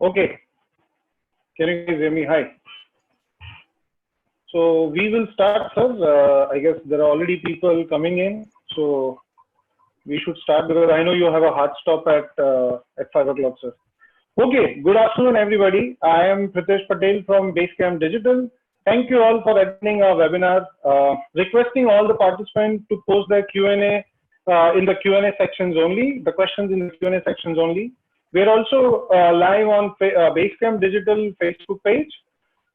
Okay, can you guys hear me? Hi. So we will start, sir. I guess there are already people coming in, so we should start because I know you have a hard stop at 5 o'clock, sir. Okay, good afternoon, everybody. I am Pritesh Patel from Basecamp Digital. Thank you all for attending our webinar. Requesting all the participants to post their Q&A in the Q&A sections only, the questions in the Q&A sections only. We are also live on Basecamp Digital Facebook page.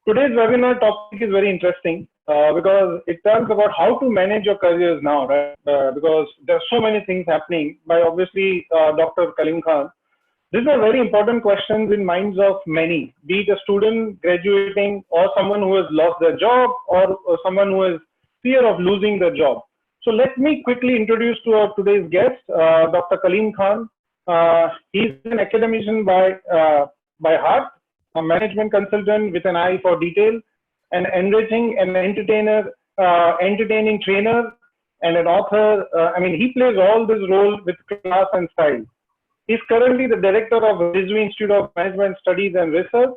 Today's webinar topic is very interesting because it talks about how to manage your careers now, right? Because there are so many things happening by obviously Dr. Kaleem Khan. These are very important questions in minds of many, be it a student graduating or someone who has lost their job or someone who has fear of losing their job. So let me quickly introduce to our today's guest, Dr. Kaleem Khan. He's an academician by heart, a management consultant with an eye for detail, an enriching and entertaining trainer, and an author. He plays all this role with class and style. He's currently the director of Rizvi Institute of Management Studies and Research.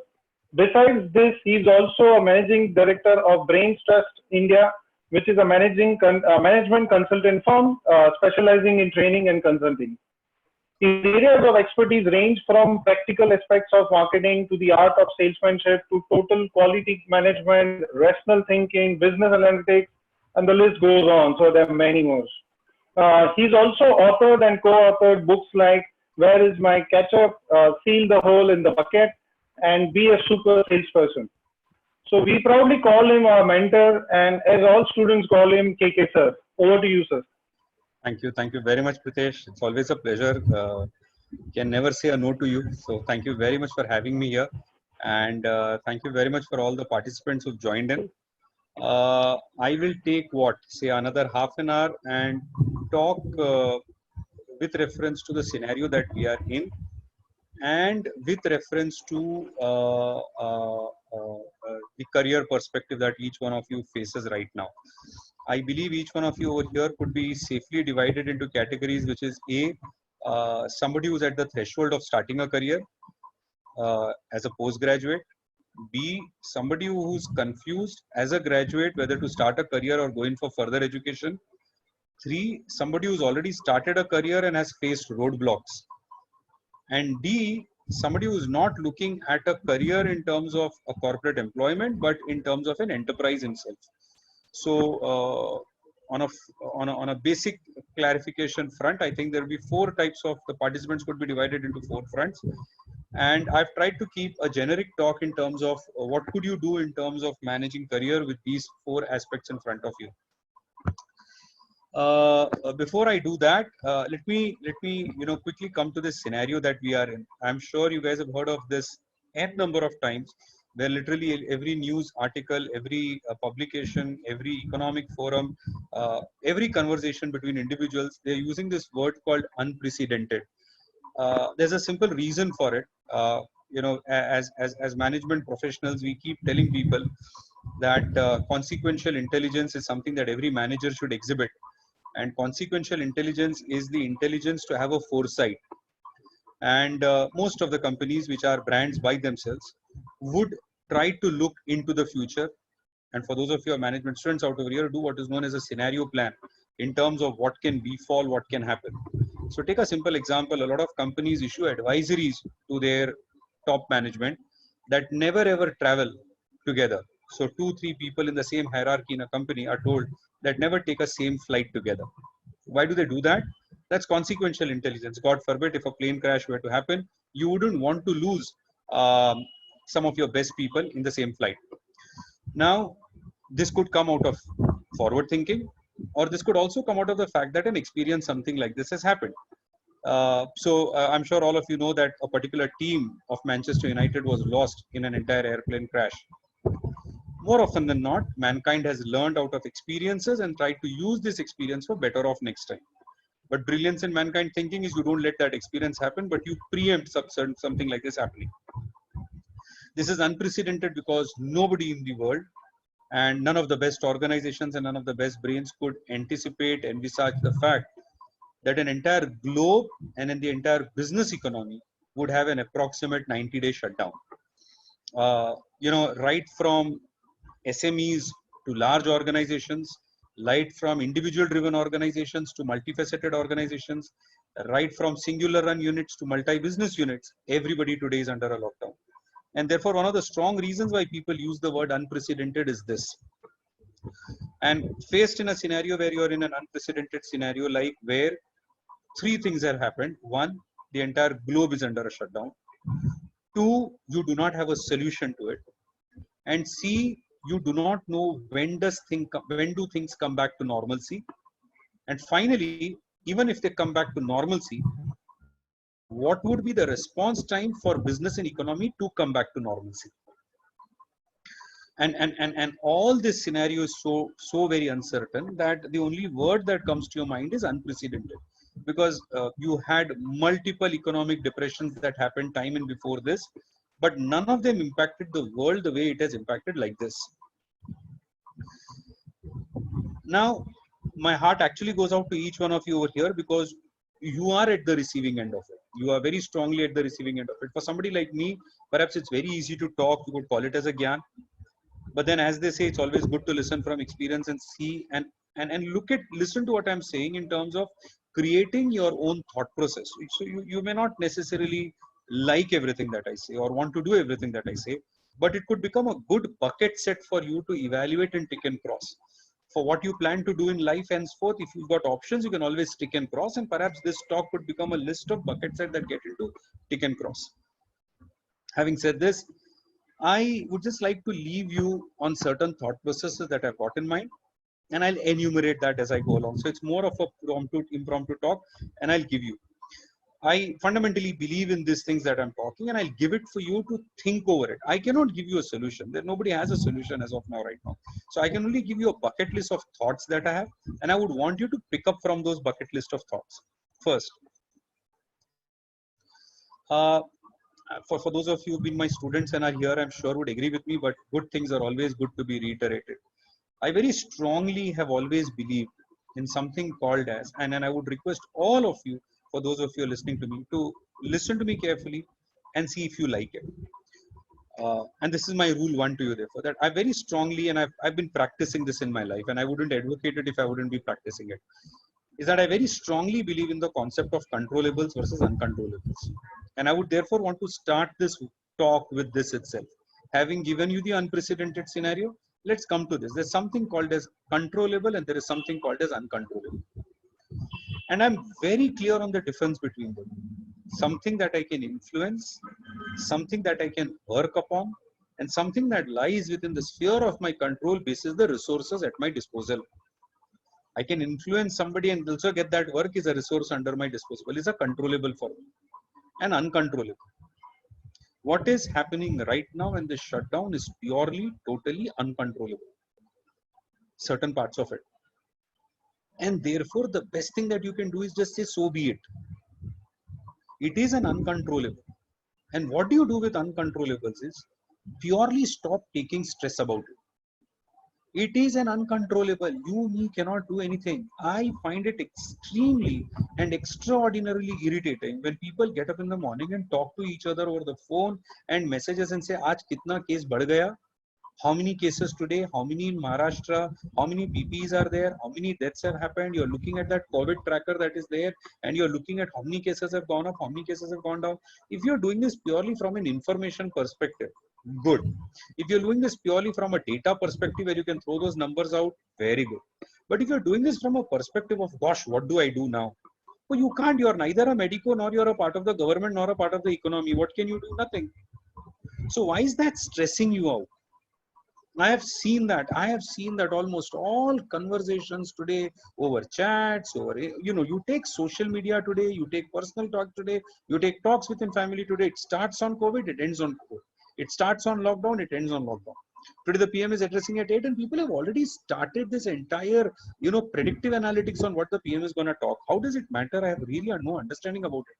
Besides this, he's also a managing director of Brains Trust India, which is a management consultant firm specializing in training and consulting. His areas of expertise range from practical aspects of marketing to the art of salesmanship to total quality management, rational thinking, business analytics, and the list goes on. So there are many more. He's also authored and co-authored books like Where is My Ketchup, Seal the Hole in the Bucket, and Be a Super Salesperson. So we proudly call him our mentor, and as all students call him KK Sir. Over to you, sir. Thank you. Thank you very much, Pritesh. It's always a pleasure. Can never say a no to you. So thank you very much for having me here. And thank you very much for all the participants who've joined in. I will take say another half an hour and talk with reference to the scenario that we are in and with reference to the career perspective that each one of you faces right now. I believe each one of you over here could be safely divided into categories, which is somebody who's at the threshold of starting a career as a postgraduate. B, somebody who's confused as a graduate whether to start a career or go in for further education. 3, somebody who's already started a career and has faced roadblocks. And D, somebody who's not looking at a career in terms of a corporate employment, but in terms of an enterprise himself. So on a basic clarification front, I think there will be 4 types of the participants could be divided into 4 fronts. And I've tried to keep a generic talk in terms of what could you do in terms of managing career with these 4 aspects in front of you. Before I do that, let me quickly come to this scenario that we are in. I'm sure you guys have heard of this n number of times, where literally every news article, every publication, every economic forum, every conversation between individuals, they're using this word called unprecedented. There's a simple reason for it. As management professionals, we keep telling people that consequential intelligence is something that every manager should exhibit. And consequential intelligence is the intelligence to have a foresight. And most of the companies which are brands by themselves would try to look into the future. And for those of you management students out over here, do what is known as a scenario plan in terms of what can befall, what can happen. So take a simple example. A lot of companies issue advisories to their top management that never ever travel together. So 2-3 people in the same hierarchy in a company are told that never take a same flight together. Why do they do that? That's consequential intelligence. God forbid, if a plane crash were to happen, you wouldn't want to lose some of your best people in the same flight. Now, this could come out of forward thinking, or this could also come out of the fact that an experience something like this has happened. I'm sure all of you know that a particular team of Manchester United was lost in an entire airplane crash. More often than not, mankind has learned out of experiences and tried to use this experience for better off next time. But brilliance in mankind thinking is you don't let that experience happen, but you preempt something like this happening. This is unprecedented because nobody in the world and none of the best organizations and none of the best brains could anticipate, envisage the fact that an entire globe and in the entire business economy would have an approximate 90-day shutdown. Right from SMEs to large organizations, right from individual driven organizations to multifaceted organizations, right from singular run units to multi-business units, everybody today is under a lockdown. And therefore, one of the strong reasons why people use the word unprecedented is this. And faced in a scenario where you're in an unprecedented scenario, like where three things have happened. One, the entire globe is under a shutdown. Two, you do not have a solution to it. And C, you do not know when do things come back to normalcy. And finally, even if they come back to normalcy, what would be the response time for business and economy to come back to normalcy? And all this scenario is so very uncertain that the only word that comes to your mind is unprecedented, because you had multiple economic depressions that happened time and before this, but none of them impacted the world the way it has impacted like this. Now, my heart actually goes out to each one of you over here, because you are at the receiving end of it. You are very strongly at the receiving end of it. For somebody like me, perhaps it's very easy to talk. You could call it as a gyan. But then, as they say, it's always good to listen from experience and see and listen to what I'm saying in terms of creating your own thought process. So you may not necessarily like everything that I say or want to do everything that I say, but it could become a good bucket set for you to evaluate and tick and cross for what you plan to do in life. Henceforth, if you've got options, you can always tick and cross, and perhaps this talk could become a list of bucket set that get into tick and cross. Having said this, I would just like to leave you on certain thought processes that I've got in mind, and I'll enumerate that as I go along. So it's more of a impromptu talk, and I'll give you. I fundamentally believe in these things that I'm talking, and I'll give it for you to think over it. I cannot give you a solution. Nobody has a solution as of now, right now. So I can only give you a bucket list of thoughts that I have, and I would want you to pick up from those bucket list of thoughts. First, for those of you who've been my students and are here, I'm sure would agree with me, but good things are always good to be reiterated. I very strongly have always believed in something called as, and I would request all of you, for those of you listening to me, to listen to me carefully and see if you like it. And this is my rule 1 to you, therefore, that I very strongly, and I've been practicing this in my life, and I wouldn't advocate it if I wouldn't be practicing it, is that I very strongly believe in the concept of controllables versus uncontrollables. And I would therefore want to start this talk with this itself. Having given you the unprecedented scenario, let's come to this. There's something called as controllable and there is something called as uncontrollable. And I'm very clear on the difference between them. Something that I can influence, something that I can work upon, and something that lies within the sphere of my control basis the resources at my disposal. I can influence somebody and also get that work is a resource under my disposal, is a controllable for me. And uncontrollable. What is happening right now in this shutdown is purely, totally uncontrollable. Certain parts of it. And therefore, the best thing that you can do is just say, so be it. It is an uncontrollable. And what do you do with uncontrollables is purely stop taking stress about it. It is an uncontrollable. You cannot do anything. I find it extremely and extraordinarily irritating when people get up in the morning and talk to each other over the phone and messages and say, "Aaj kitna case badh gaya? How many cases today? How many in Maharashtra? How many PPs are there? How many deaths have happened?" You're looking at that COVID tracker that is there, and you're looking at how many cases have gone up, how many cases have gone down. If you're doing this purely from an information perspective, good. If you're doing this purely from a data perspective where you can throw those numbers out, very good. But if you're doing this from a perspective of, gosh, what do I do now? Well, you can't. You're neither a medico nor you're a part of the government nor a part of the economy. What can you do? Nothing. So why is that stressing you out? I have seen that almost all conversations today over chats, over, you take social media today, you take personal talk today, you take talks within family today. It starts on COVID, it ends on COVID. It starts on lockdown, it ends on lockdown. Today the PM is addressing at 8 and people have already started this entire, predictive analytics on what the PM is going to talk. How does it matter? I have really no understanding about it.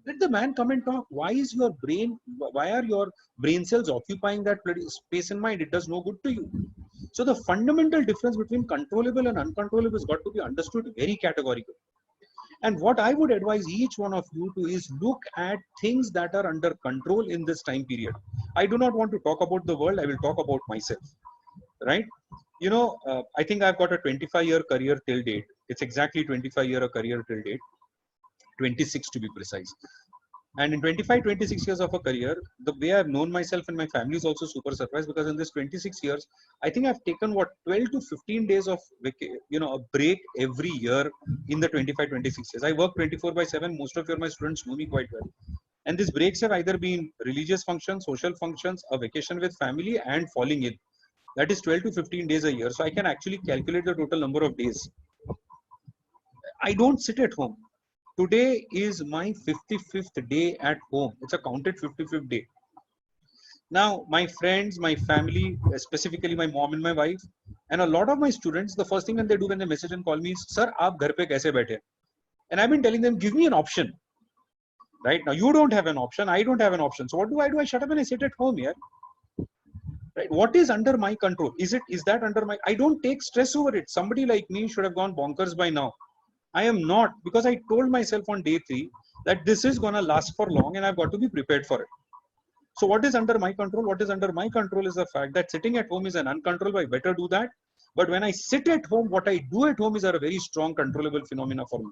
Let the man come and talk. Why are your brain cells occupying that space in mind? It does no good to you. So the fundamental difference between controllable and uncontrollable has got to be understood very categorically. And what I would advise each one of you to is look at things that are under control in this time period. I do not want to talk about the world. I will talk about myself, right? I think I've got a 25-year career till date. It's exactly 25-year career till date, 26 to be precise. And in 25, 26 years of a career, the way I've known myself and my family is also super surprised, because in this 26 years, I think I've taken 12 to 15 days of a break every year in the 25, 26 years. I work 24/7. Most of my students know me quite well. And these breaks have either been religious functions, social functions, a vacation with family, and falling in. That is 12 to 15 days a year. So I can actually calculate the total number of days. I don't sit at home. Today is my 55th day at home. It's a counted 55th day. Now, my friends, my family, specifically my mom and my wife, and a lot of my students, the first thing when they do when they message and call me is, "Sir, aap ghar pe kaise baithe?" And I've been telling them, give me an option. Right now, you don't have an option. I don't have an option. So what do? I shut up and I sit at home here. Right? What is under my control? Is that under my? I don't take stress over it. Somebody like me should have gone bonkers by now. I am not, because I told myself on day 3 that this is going to last for long and I've got to be prepared for it. So what is under my control? What is under my control is the fact that sitting at home is an uncontrollable. I better do that. But when I sit at home, what I do at home is a very strong controllable phenomena for me.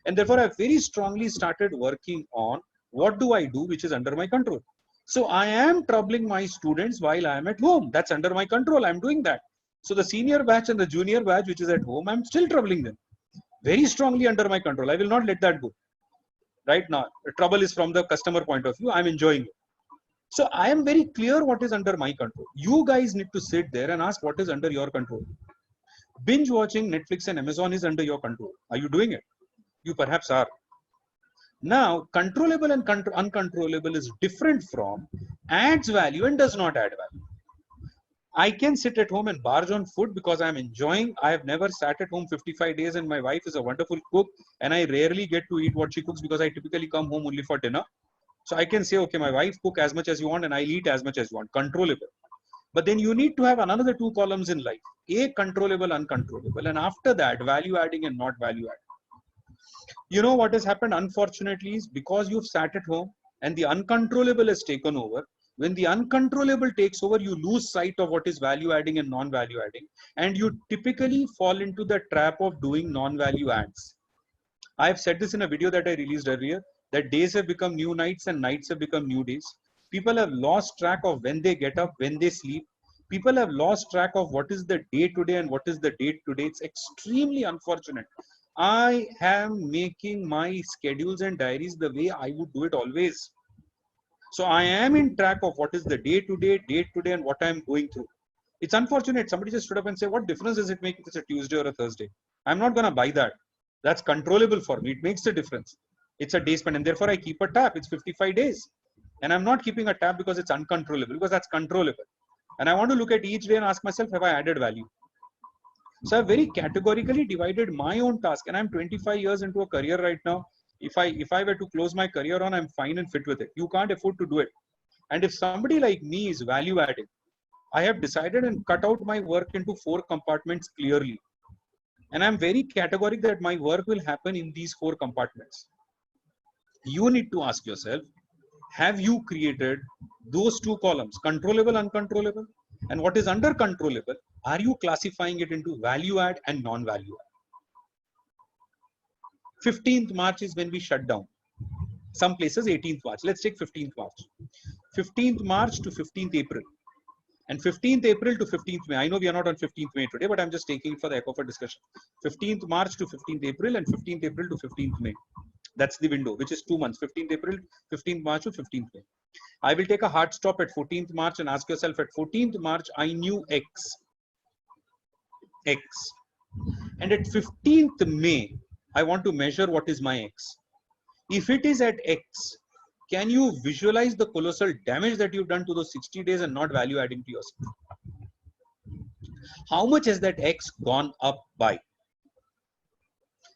And therefore, I've very strongly started working on what do I do, which is under my control. So I am troubling my students while I am at home. That's under my control. I'm doing that. So the senior batch and the junior batch, which is at home, I'm still troubling them. Very strongly under my control. I will not let that go. Right now, the trouble is from the customer point of view. I'm enjoying it. So I am very clear what is under my control. You guys need to sit there and ask what is under your control. Binge watching Netflix and Amazon is under your control. Are you doing it? You perhaps are. Now, controllable and uncontrollable is different from adds value and does not add value. I can sit at home and barge on food because I'm enjoying. I have never sat at home 55 days and my wife is a wonderful cook and I rarely get to eat what she cooks because I typically come home only for dinner. So I can say, okay, my wife cook as much as you want and I'll eat as much as you want. Controllable. But then you need to have another 2 columns in life. A, controllable, uncontrollable. And after that, value adding and not value adding. You know what has happened, unfortunately, is because you've sat at home and the uncontrollable has taken over. When the uncontrollable takes over, you lose sight of what is value adding and non-value adding. And you typically fall into the trap of doing non-value adds. I've said this in a video that I released earlier, that days have become new nights and nights have become new days. People have lost track of when they get up, when they sleep. People have lost track of what is the day today and what is the date today. It's extremely unfortunate. I am making my schedules and diaries the way I would do it always. So I am in track of what is the date today, and what I am going through. It's unfortunate. Somebody just stood up and said, what difference does it make if it's a Tuesday or a Thursday? I'm not going to buy that. That's controllable for me. It makes a difference. It's a day spent, and therefore I keep a tab. It's 55 days. And I'm not keeping a tab because it's uncontrollable, because that's controllable. And I want to look at each day and ask myself, have I added value? So I've very categorically divided my own task, and I'm 25 years into a career right now. If I were to close my career on, I'm fine and fit with it. You can't afford to do it. And if somebody like me is value adding, I have decided and cut out my work into 4 compartments clearly. And I'm very categoric that my work will happen in these 4 compartments. You need to ask yourself, have you created those 2 columns, controllable, uncontrollable? And what is under controllable, are you classifying it into value add and non-value add? 15th March is when we shut down. Some places 18th March. Let's take 15th March. 15th March to 15th April. And 15th April to 15th May. I know we are not on 15th May today, but I'm just taking it for the heck of a discussion. 15th March to 15th April and 15th April to 15th May. That's the window, which is 2 months, 15th April, 15th March to 15th May. I will take a hard stop at 14th March and ask yourself, at 14th March, I knew X. And at 15th May, I want to measure what is my X. If it is at X, can you visualize the colossal damage that you've done to those 60 days and not value adding to yourself? How much has that X gone up by?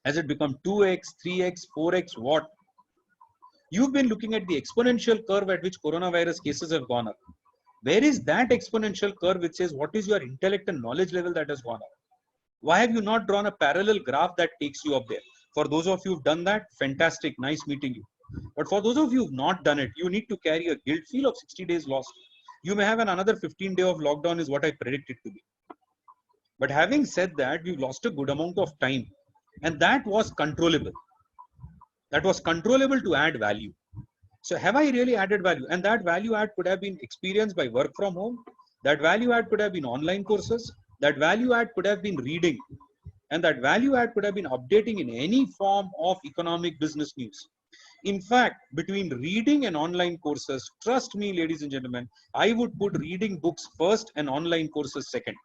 Has it become 2X, 3X, 4X, what? You've been looking at the exponential curve at which coronavirus cases have gone up. Where is that exponential curve which says what is your intellect and knowledge level that has gone up? Why have you not drawn a parallel graph that takes you up there? For those of you who've done that, fantastic, nice meeting you. But for those of you who've not done it, you need to carry a guilt feel of 60 days lost. You may have another 15 days of lockdown is what I predict it to be. But having said that, we've lost a good amount of time, and that was controllable. That was controllable to add value. So have I really added value? And that value add could have been experienced by work from home. That value add could have been online courses. That value add could have been reading. And that value add could have been updating in any form of economic business news. In fact, between reading and online courses, trust me, ladies and gentlemen, I would put reading books first and online courses second.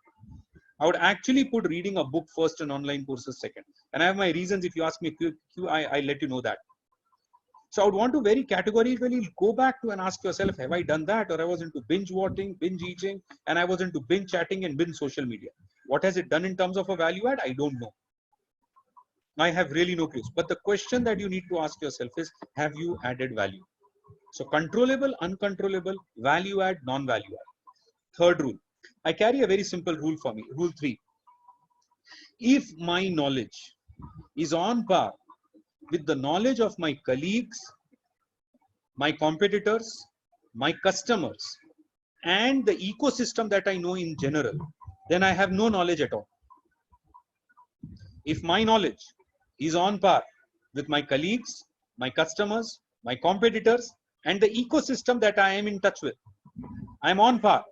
I would actually put reading a book first and online courses second. And I have my reasons. If you ask me, I let you know that. So I would want to very categorically go back to and ask yourself, have I done that? Or I was into binge watching, binge eating, and I was into binge chatting and binge social media. What has it done in terms of a value add? I don't know. I have really no clues. But the question that you need to ask yourself is, have you added value? So controllable, uncontrollable, value add, non-value add. Third rule. I carry a very simple rule for me. Rule 3. If my knowledge is on par with the knowledge of my colleagues, my competitors, my customers, and the ecosystem that I know in general, then I have no knowledge at all. If my knowledge is on par with my colleagues, my customers, my competitors, and the ecosystem that I am in touch with, I'm on par,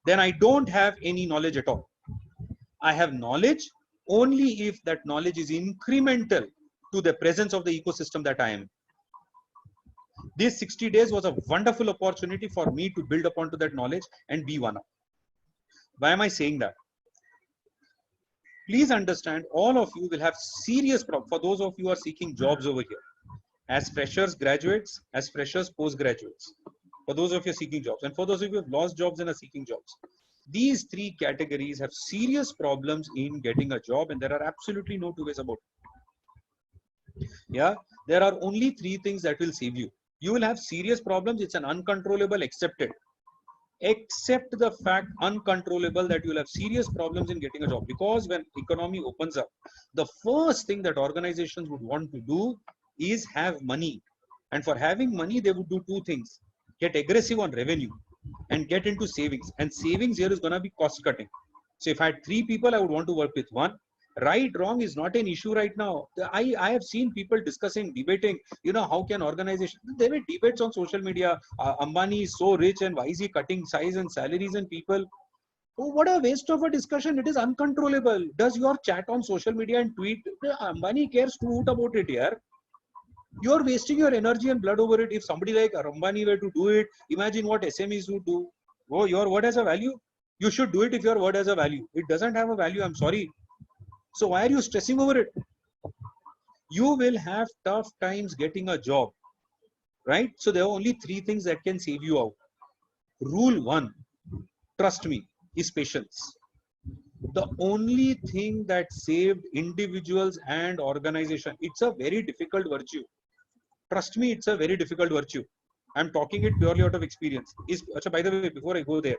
then I don't have any knowledge at all. I have knowledge only if that knowledge is incremental to the presence of the ecosystem that I am. This 60 days was a wonderful opportunity for me to build upon to that knowledge and be one up. Why am I saying that? Please understand, all of you will have serious problems. For those of you who are seeking jobs over here, as freshers, graduates, as freshers, postgraduates, for those of you seeking jobs, and for those of you who have lost jobs and are seeking jobs, these three categories have serious problems in getting a job, and there are absolutely no two ways about it. Yeah, there are only three things that will save you. You will have serious problems. It's an uncontrollable, accepted. Accept the fact, uncontrollable, that you will have serious problems in getting a job, because when economy opens up, the first thing that organizations would want to do is have money. And for having money, they would do two things: get aggressive on revenue and get into savings. And savings here is going to be cost cutting. So if I had three people, I would want to work with one. Right, wrong is not an issue right now. I have seen people discussing, debating, how can organization, there were debates on social media. Ambani is so rich and why is he cutting size and salaries and people? Oh, what a waste of a discussion. It is uncontrollable. Does your chat on social media and tweet, Ambani cares to hoot about it here. You're wasting your energy and blood over it. If somebody like Ambani were to do it, imagine what SMEs would do. Oh, your word has a value. You should do it if your word has a value. It doesn't have a value. I'm sorry. So why are you stressing over it? You will have tough times getting a job, right? So there are only three things that can save you out. Rule 1, trust me, is patience. The only thing that saved individuals and organization, it's a very difficult virtue. Trust me, it's a very difficult virtue. I'm talking it purely out of experience. By the way, before I go there,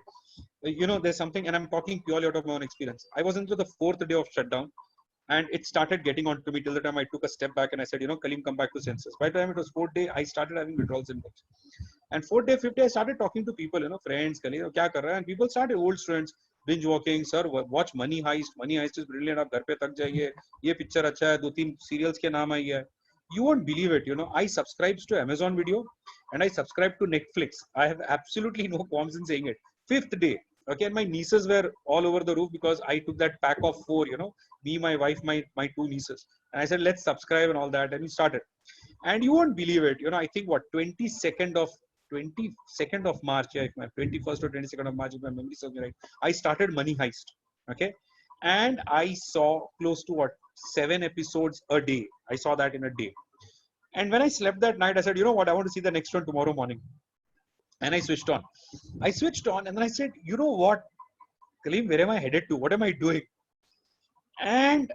there's something, and I'm talking purely out of my own experience. I was into the 4th day of shutdown, and it started getting on to me till the time I took a step back and I said, Kaleem, come back to senses. By the time it was 4th day, I started having withdrawal symptoms. And 4th day, 5th day, I started talking to people, friends, colleagues, kya kar raha hai? And people started, old students, binge walking, sir, watch Money Heist. Money Heist is brilliant. Aap ghar pe tak jaiye. Ye picture acha hai. 2-3 serials ke naam aayi hai. You won't believe it. I subscribe to Amazon Video and I subscribe to Netflix. I have absolutely no qualms in saying it. 5th day. Okay, and my nieces were all over the roof because I took that pack of 4, me, my wife, my 2 nieces. And I said, let's subscribe and all that. And we started. And you won't believe it. I think 22nd of March, yeah, my 21st or 22nd of March, if my memory serves me right, I started Money Heist. Okay. And I saw close to 7 episodes a day. I saw that in a day. And when I slept that night, I said, I want to see the next one tomorrow morning. And I switched on. And then I said, you know what, Kaleem, where am I headed to? What am I doing? And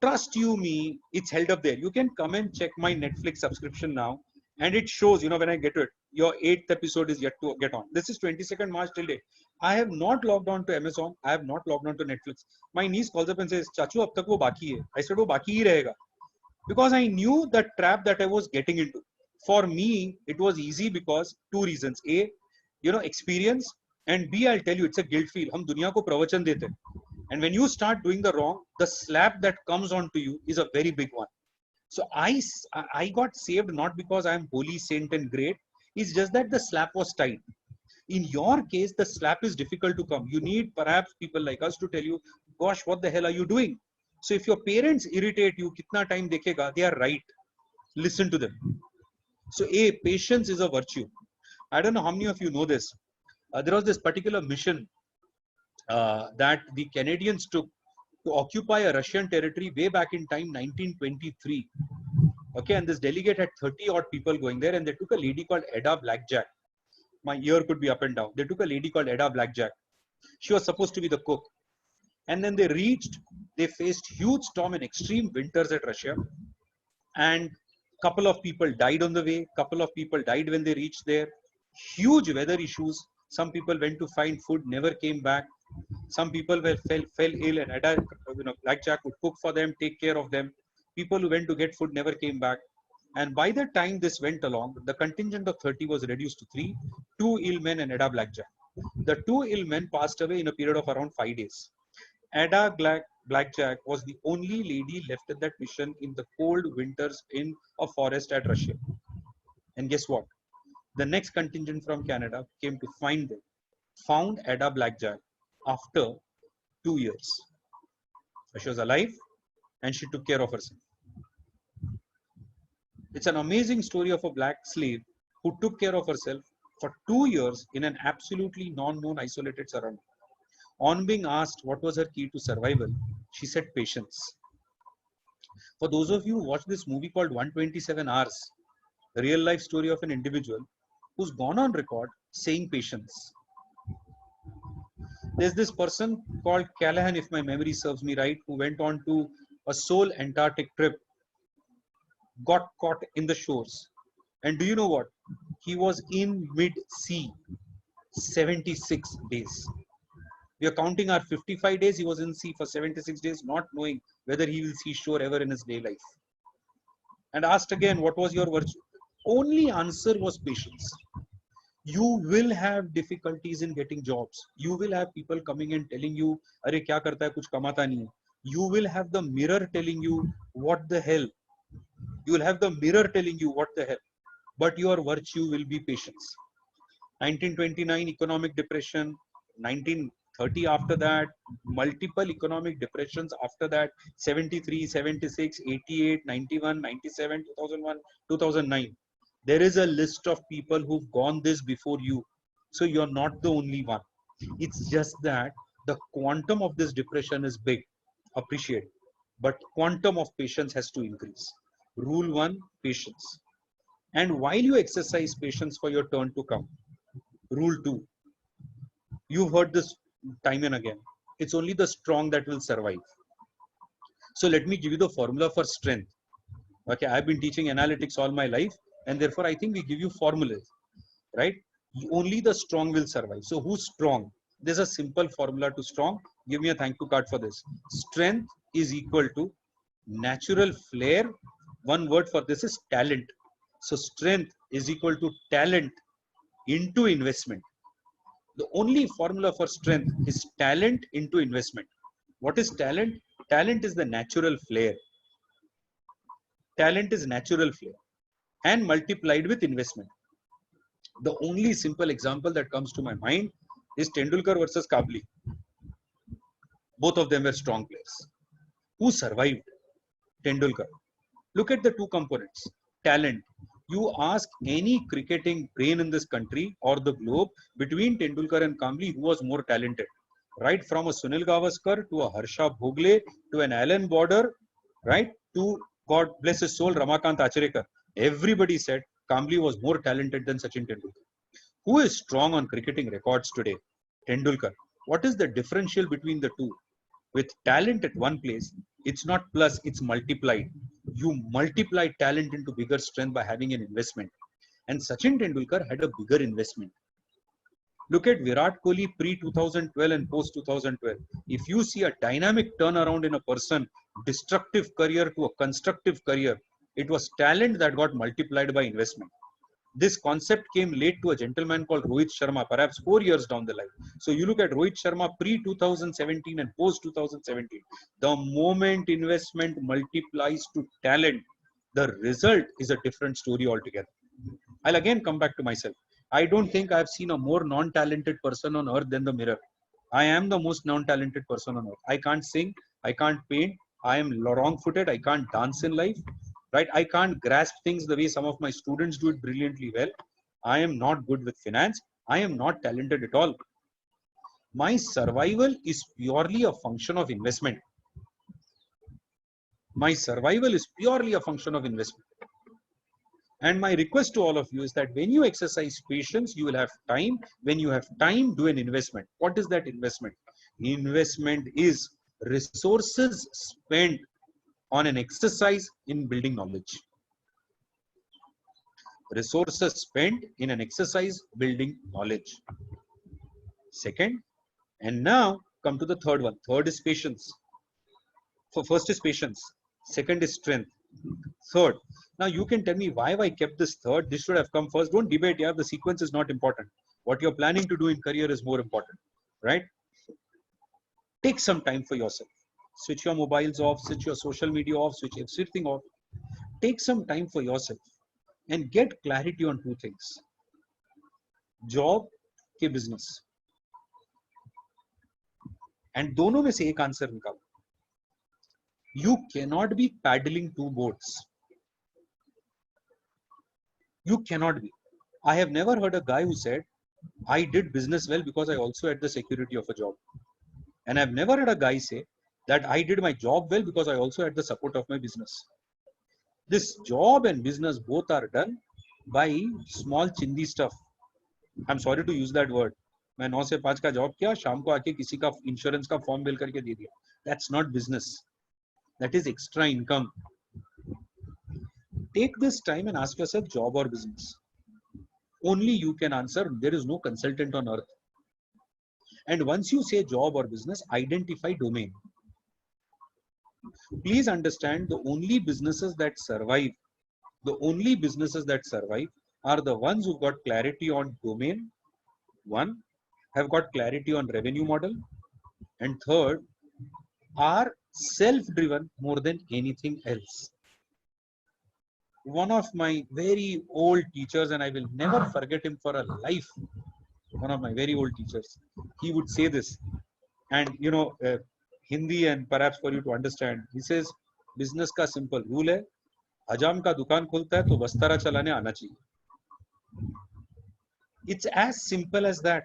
trust you me, it's held up there. You can come and check my Netflix subscription now. And it shows, when I get to it, your 8th episode is yet to get on. This is 22nd March till date. I have not logged on to Amazon. I have not logged on to Netflix. My niece calls up and says, Chachu, ab tak wo baki hai. I said, wo baki hi rahega. because I knew the trap that I was getting into. For me, it was easy because two reasons. A, experience, and B, I'll tell you, it's a guilt feel. हम दुनिया को प्रवचन देते हैं. And when you start doing the wrong, the slap that comes onto you is a very big one. So I got saved not because I'm holy saint and great. It's just that the slap was tight. In your case, the slap is difficult to come. You need perhaps people like us to tell you, gosh, what the hell are you doing? So if your parents irritate you, kitna time dekhega, they are right. Listen to them. So patience is a virtue. I don't know how many of you know this. There was this particular mission that the Canadians took to occupy a Russian territory way back in time, 1923. Okay, and this delegate had 30 odd people going there, and they took a lady called Edda Blackjack. My ear could be up and down. They took a lady called Edda Blackjack. She was supposed to be the cook. And then they faced huge storm and extreme winters at Russia. And couple of people died on the way. Couple of people died when they reached there. Huge weather issues. Some people went to find food, never came back. Some people fell ill, and Edda, Blackjack would cook for them, take care of them. People who went to get food never came back. And by the time this went along, the contingent of 30 was reduced to 3, 2 ill men and Edda Blackjack. The 2 ill men passed away in a period of around 5 days. Edda Blackjack was the only lady left at that mission in the cold winters in a forest at Russia. And guess what? The next contingent from Canada came to find them, found Edda Blackjack after 2 years. So she was alive and she took care of herself. It's an amazing story of a black slave who took care of herself for 2 years in an absolutely non-known isolated surrounding. On being asked what was her key to survival, she said patience. For those of you who watched this movie called 127 Hours, the real life story of an individual who's gone on record saying patience. There's this person called Callahan, if my memory serves me right, who went on to a sole Antarctic trip, got caught in the shores. And do you know what? He was in mid-sea 76 days. We are counting our 55 days. He was in sea for 76 days, not knowing whether he will see shore ever in his day life. And asked again, what was your virtue? Only answer was patience. You will have difficulties in getting jobs. You will have people coming and telling you, "Arey kya karta hai, kuch kamata nahi." You will have the mirror telling you, "What the hell?" You will have the mirror telling you, "What the hell?" But your virtue will be patience. 1929 economic depression, 1930 after that, multiple economic depressions after that, 73, 76, 88, 91, 97, 2001, 2009. There is a list of people who've gone this before you. So you're not the only one. It's just that the quantum of this depression is big. Appreciate it. But quantum of patience has to increase. Rule 1, patience. And while you exercise patience for your turn to come, rule 2, you've heard this time and again. It's only the strong that will survive. So let me give you the formula for strength. Okay, I've been teaching analytics all my life, and therefore I think we give you formulas, right? Only the strong will survive. So who's strong? There's a simple formula to strong. Give me a thank you card for this. Strength is equal to natural flair. One word for this is talent. So strength is equal to talent into investment. The only formula for strength is talent into investment. What is talent? Talent is the natural flair. Talent is natural flair and multiplied with investment. The only simple example that comes to my mind is Tendulkar versus Kabli. Both of them were strong players. Who survived? Tendulkar. Look at the two components. Talent. You ask any cricketing brain in this country or the globe, between Tendulkar and Kambli, who was more talented? Right from a Sunil Gavaskar to a Harsha Bhogle to an Alan Border, right, to, God bless his soul, Ramakant Achrekar. Everybody said Kambli was more talented than Sachin Tendulkar. Who is strong on cricketing records today? Tendulkar. What is the differential between the two? With talent at one place, it's not plus, it's multiplied. You multiply talent into bigger strength by having an investment. And Sachin Tendulkar had a bigger investment. Look at Virat Kohli pre-2012 and post-2012. If you see a dynamic turnaround in a person, destructive career to a constructive career, it was talent that got multiplied by investment. This concept came late to a gentleman called Rohit Sharma, perhaps 4 years down the line. So you look at Rohit Sharma pre-2017 and post-2017. The moment investment multiplies to talent, the result is a different story altogether. I'll again come back to myself. I don't think I've seen a more non-talented person on earth than the mirror. I am the most non-talented person on earth. I can't sing, I can't paint, I am wrong-footed, I can't dance in life, right? I can't grasp things the way some of my students do it brilliantly well. I am not good with finance. I am not talented at all. My survival is purely a function of investment. My survival is purely a function of investment. And my request to all of you is that when you exercise patience, you will have time. When you have time, do an investment. What is that investment? Investment is resources spent on an exercise in building knowledge. Resources spent in an exercise building knowledge. Second, and now come to the third one. Third is patience. So first is patience. Second is strength. Third, now you can tell me why have I kept this third? This should have come first. Don't debate, yeah. The sequence is not important. What you're planning to do in career is more important, right? Take some time for yourself. Switch your mobiles off, switch your social media off, switch everything off. Take some time for yourself and get clarity on two things. Job के business. And दोनों में से एक answer निकालो. You cannot be paddling two boats. You cannot be. I have never heard a guy who said, I did business well because I also had the security of a job. And I've never heard a guy say that I did my job well because I also had the support of my business. This job and business both are done by small chindi stuff. I'm sorry to use that word. मैं 9 से 5 का job किया, शाम को आके किसी का insurance का फॉर्म बिल करके दे दिया. That's not business. That is extra income. Take this time and ask yourself, job or business. Only you can answer. There is no consultant on earth. And once you say job or business, identify domain. Please understand, the only businesses that survive are the ones who got clarity on domain, one, have got clarity on revenue model, and third, are self-driven more than anything else. One of my very old teachers, and I will never forget him for a life, one of my very old teachers, he would say this, and you know, Hindi, and perhaps for you to understand, he says, business का simple rule है, हजाम का दुकान खुलता है तो वस्तारा चलाने आना चाहिए. It's as simple as that.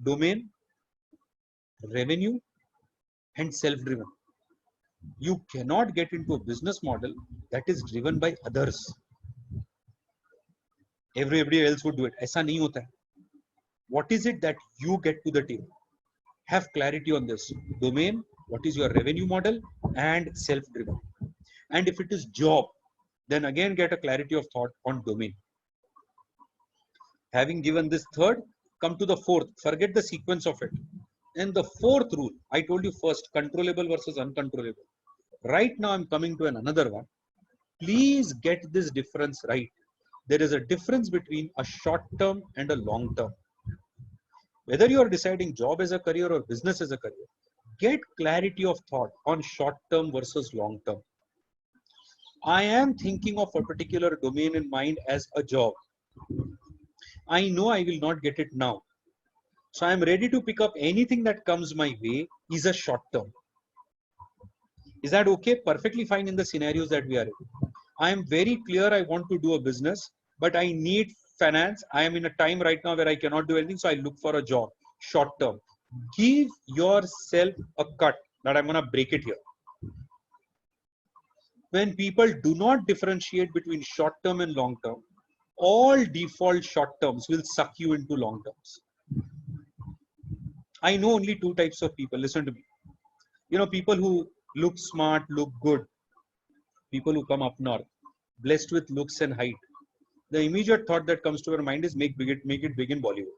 Domain, revenue, and self-driven. You cannot get into a business model that is driven by others. Everybody else would do it. ऐसा नहीं होता है. What is it that you get to the table? Have clarity on this. Domain, what is your revenue model, and self-driven. And if it is job, then again get a clarity of thought on domain. Having given this third, come to the fourth. Forget the sequence of it. And the fourth rule, I told you first, controllable versus uncontrollable. Right now, I'm coming to another one. Please get this difference right. There is a difference between a short term and a long term. Whether you are deciding job as a career or business as a career, get clarity of thought on short term versus long term. I am thinking of a particular domain in mind as a job. I know I will not get it now. So I am ready to pick up anything that comes my way is a short term. Is that okay? Perfectly fine in the scenarios that we are in. I am very clear I want to do a business, but I need finance. I am in a time right now where I cannot do anything, so I look for a job, short term. Give yourself a cut that I'm going to break it here. When people do not differentiate between short term and long term, all default short terms will suck you into long terms. I know only two types of people. Listen to me. You know, people who look smart, look good, people who come up north, blessed with looks and height. The immediate thought that comes to our mind is make it big in Bollywood.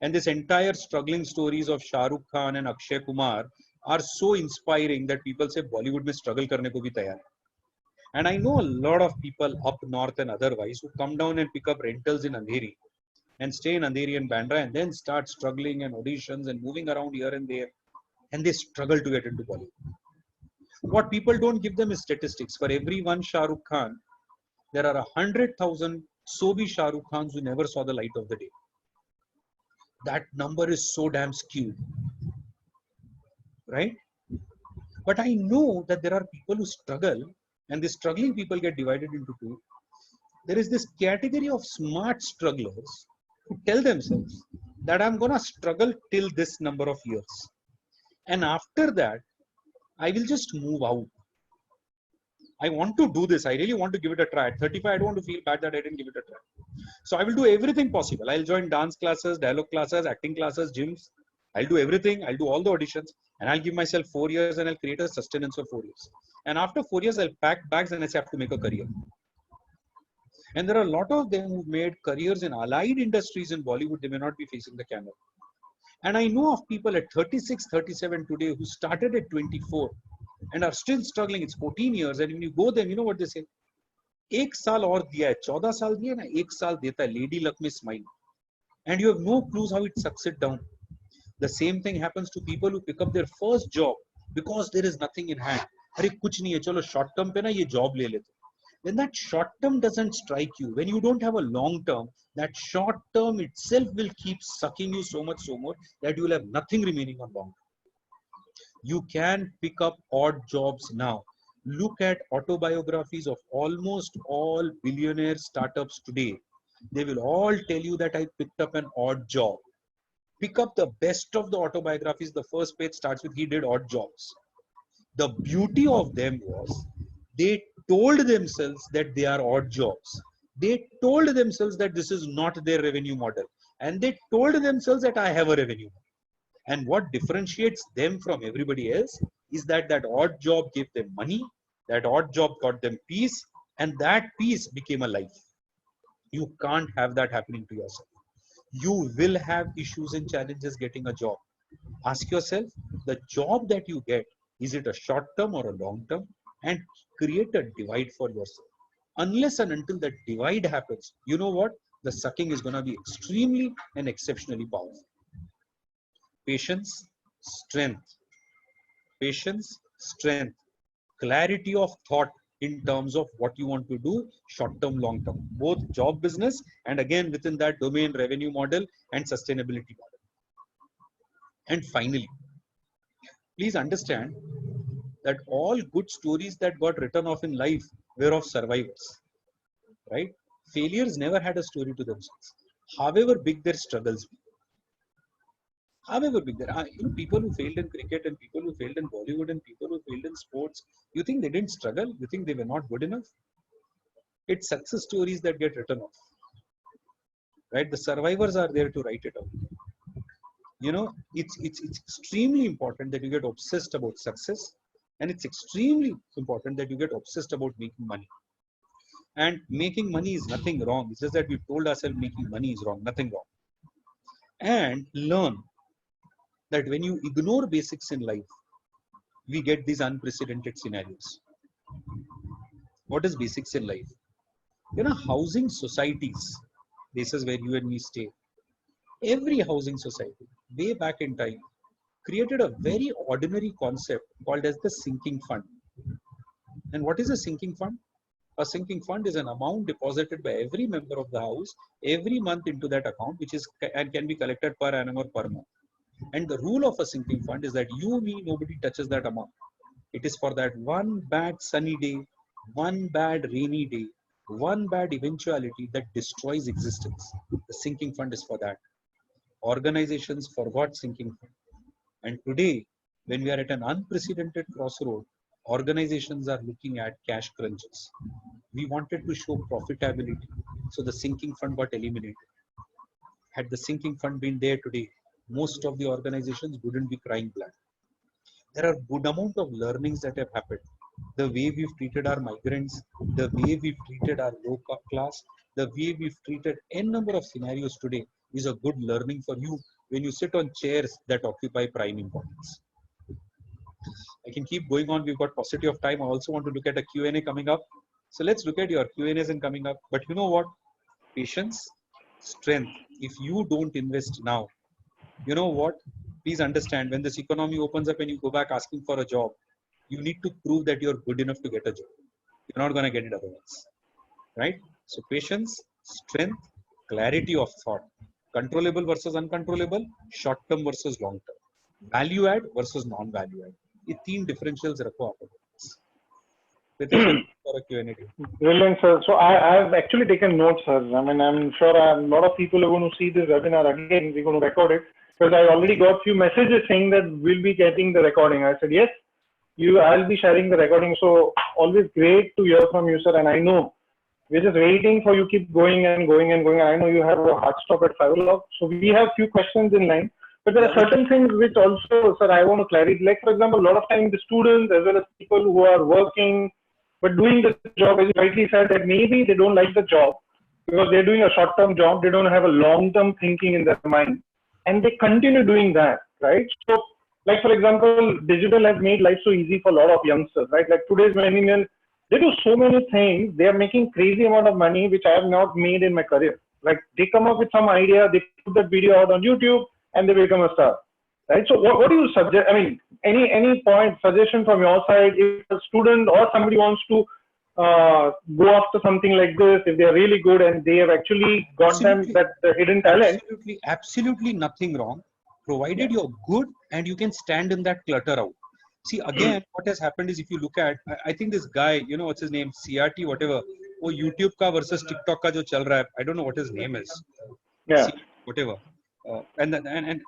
And this entire struggling stories of Shah Rukh Khan and Akshay Kumar are so inspiring that people say Bollywood mein struggle karne ko bhi tayar hai. And I know a lot of people up north and otherwise who come down and pick up rentals in Andheri and stay in Andheri and Bandra and then start struggling and auditions and moving around here and there, and they struggle to get into Bollywood. What people don't give them is statistics. For every one Shah Rukh Khan, there are 100,000 so-be Shah Rukh Khans who never saw the light of the day. That number is so damn skewed, right? But I know that there are people who struggle, and the struggling people get divided into two. There is this category of smart strugglers who tell themselves that I'm going to struggle till this number of years. And after that, I will just move out. I want to do this. I really want to give it a try. At 35, I don't want to feel bad that I didn't give it a try. So I will do everything possible. I'll join dance classes, dialogue classes, acting classes, gyms. I'll do everything. I'll do all the auditions. And I'll give myself 4 years and I'll create a sustenance for 4 years. And after 4 years, I'll pack bags and I say I have to make a career. And there are a lot of them who made careers in allied industries in Bollywood. They may not be facing the camera. And I know of people at 36, 37 today who started at 24 and are still struggling. It's 14 years. And when you go there, you know what they say? 1 साल और दिया है, 14 साल दिया ना, 1 साल देता है, lady luck में smile. And you have no clues how it sucks it down. The same thing happens to people who pick up their first job because there is nothing in hand. अरे कुछ नहीं है, चलो short term पे ना ये job ले लेते. When that short term doesn't strike you, when you don't have a long term, that short term itself will keep sucking you so much so more that you will have nothing remaining on long term. You can pick up odd jobs now. Look at autobiographies of almost all billionaire startups today. They will all tell you that I picked up an odd job. Pick up the best of the autobiographies. The first page starts with he did odd jobs. The beauty of them was they told themselves that they are odd jobs. They told themselves that this is not their revenue model. And they told themselves that I have a revenue model. And what differentiates them from everybody else is that that odd job gave them money, that odd job got them peace, and that peace became a life. You can't have that happening to yourself. You will have issues and challenges getting a job. Ask yourself, the job that you get, is it a short term or a long term? And create a divide for yourself. Unless and until that divide happens, you know what? The sucking is going to be extremely and exceptionally powerful. Patience, strength. Patience, strength. Clarity of thought in terms of what you want to do, short term, long term, both job business and again within that domain revenue model and sustainability model. And finally, please understand that all good stories that got written off in life were of survivors, right? Failures never had a story to themselves, however big their struggles be. However big there are, people who failed in cricket and people who failed in Bollywood and people who failed in sports, you think they didn't struggle? You think they were not good enough? It's success stories that get written off, right? The survivors are there to write it out. It's extremely important that you get obsessed about success, and it's extremely important that you get obsessed about making money. And making money is nothing wrong. It's just that we told ourselves making money is wrong, nothing wrong. And learn that when you ignore basics in life, we get these unprecedented scenarios. What is basics in life? Housing societies, this is where you and me stay. Every housing society, way back in time, created a very ordinary concept called as the sinking fund. And what is a sinking fund? A sinking fund is an amount deposited by every member of the house every month into that account, which is and can be collected per annum or per month. And the rule of a sinking fund is that you, me, nobody touches that amount. It is for that one bad sunny day, one bad rainy day, one bad eventuality that destroys existence. The sinking fund is for that. Organizations forgot sinking fund. And today, when we are at an unprecedented crossroad, organizations are looking at cash crunches. We wanted to show profitability, so the sinking fund got eliminated. Had the sinking fund been there today, most of the organizations wouldn't be crying blood. There are good amount of learnings that have happened. The way we've treated our migrants, the way we've treated our low class, the way we've treated n number of scenarios today is a good learning for you when you sit on chairs that occupy prime importance. I can keep going on. We've got paucity of time. I also want to look at a Q&A coming up. So let's look at your Q&As and coming up. But you know what? Patience, strength. If you don't invest now, you know what? Please understand, when this economy opens up and you go back asking for a job, you need to prove that you're good enough to get a job. You're not going to get it otherwise. Right? So patience, strength, clarity of thought, controllable versus uncontrollable, short term versus long term, value add versus non value add. ये तीन differentials रखो आप for a Q&A. Brilliant, sir. So I've actually taken notes, sir. I mean, I'm sure a lot of people are going to see this webinar again. We're going to record it because I already got few messages saying that we'll be getting the recording. I said, yes, I'll be sharing the recording. So always great to hear from you, sir. And I know we're just waiting for you keep going and going and going. I know you have a hard stop at 5 o'clock. So we have few questions in line. But there are certain things which also, sir, I want to clarify. Like, for example, a lot of times the students as well as people who are working but doing the job, as you rightly said, that maybe they don't like the job because they're doing a short-term job. They don't have a long-term thinking in their mind. And they continue doing that, right? So, like, for example, digital has made life so easy for a lot of youngsters, right? Like today's millennials, they do so many things. They are making crazy amount of money, which I have not made in my career. Like they come up with some idea, they put that video out on YouTube, and they become a star, right? So what do you suggest? I mean, any point, suggestion from your side, if a student or somebody wants to go after something like this, if they're really good and they have actually got Absolutely. them that hidden talent? Absolutely nothing wrong, provided you're good and you can stand in that clutter out. See, again, what has happened is if you look at, I think this guy, you know, what's his name, CRT, whatever, वो YouTube का versus TikTok का जो चल रहा है, I don't know what his name is. Yeah. Whatever. And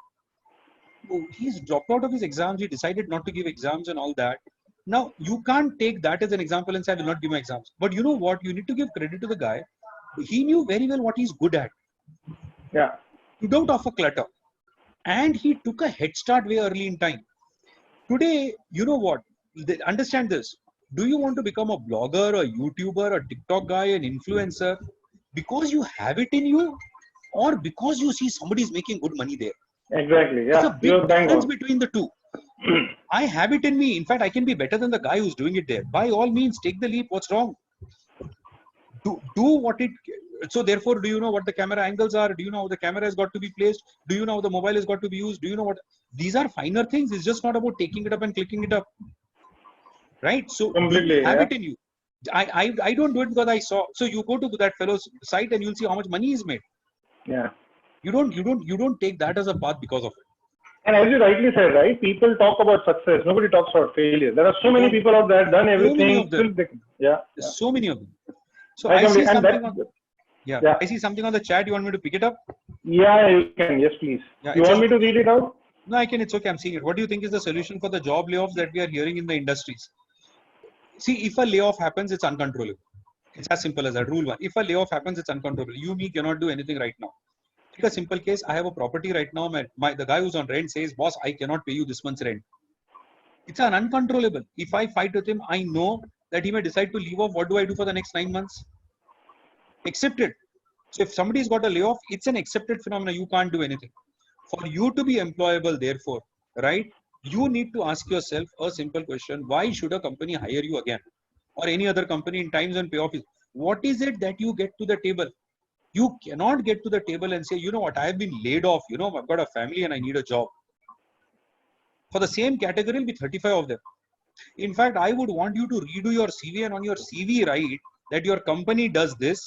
he's dropped out of his exams. He decided not to give exams and all that. Now, you can't take that as an example and say, I will not give my exams. But you know what? You need to give credit to the guy. He knew very well what he's good at. Yeah. Without offer clutter. And he took a head start way early in time. Today, you know what? Understand this. Do you want to become a blogger, a YouTuber, a TikTok guy, an influencer? Because you have it in you, or because you see somebody is making good money there? Exactly. Yeah. There's a big difference between the two. I have it in me. In fact, I can be better than the guy who's doing it there. By all means, take the leap. What's wrong? Do what it. So therefore, do you know what the camera angles are? Do you know how the camera has got to be placed? Do you know how the mobile has got to be used? Do you know what? These are finer things. It's just not about taking it up and clicking it up. Right? So completely, you have it in you. I don't do it because I saw. So you go to that fellow's site and you'll see how much money he's made. Yeah. You don't take that as a path because of it. And as you rightly said, right? People talk about success. Nobody talks about failure. There are so many people out there done everything. Yeah. There's so many of them. So I see something on, I see something on the chat. You want me to pick it up? Yeah, you can. Yes, please. Yeah, you want me to read it out? No, I can. It's okay. I'm seeing it. What do you think is the solution for the job layoffs that we are hearing in the industries? See, if a layoff happens, it's uncontrollable. It's as simple as that. Rule one. If a layoff happens, it's uncontrollable. You, me, cannot do anything right now. Take a simple case. I have a property right now. The guy who's on rent says, boss, I cannot pay you this month's rent. It's an uncontrollable. If I fight with him, I know that he may decide to leave off. What do I do for the next 9 months? Accept it. So if somebody's got a layoff, it's an accepted phenomenon. You can't do anything. For you to be employable, therefore, right, you need to ask yourself a simple question. Why should a company hire you again? Or any other company in times when payoff is? What is it that you get to the table? You cannot get to the table and say, you know what, I have been laid off. You know, I've got a family and I need a job. For the same category, will be 35 of them. In fact, I would want you to redo your CV and on your CV write that your company does this.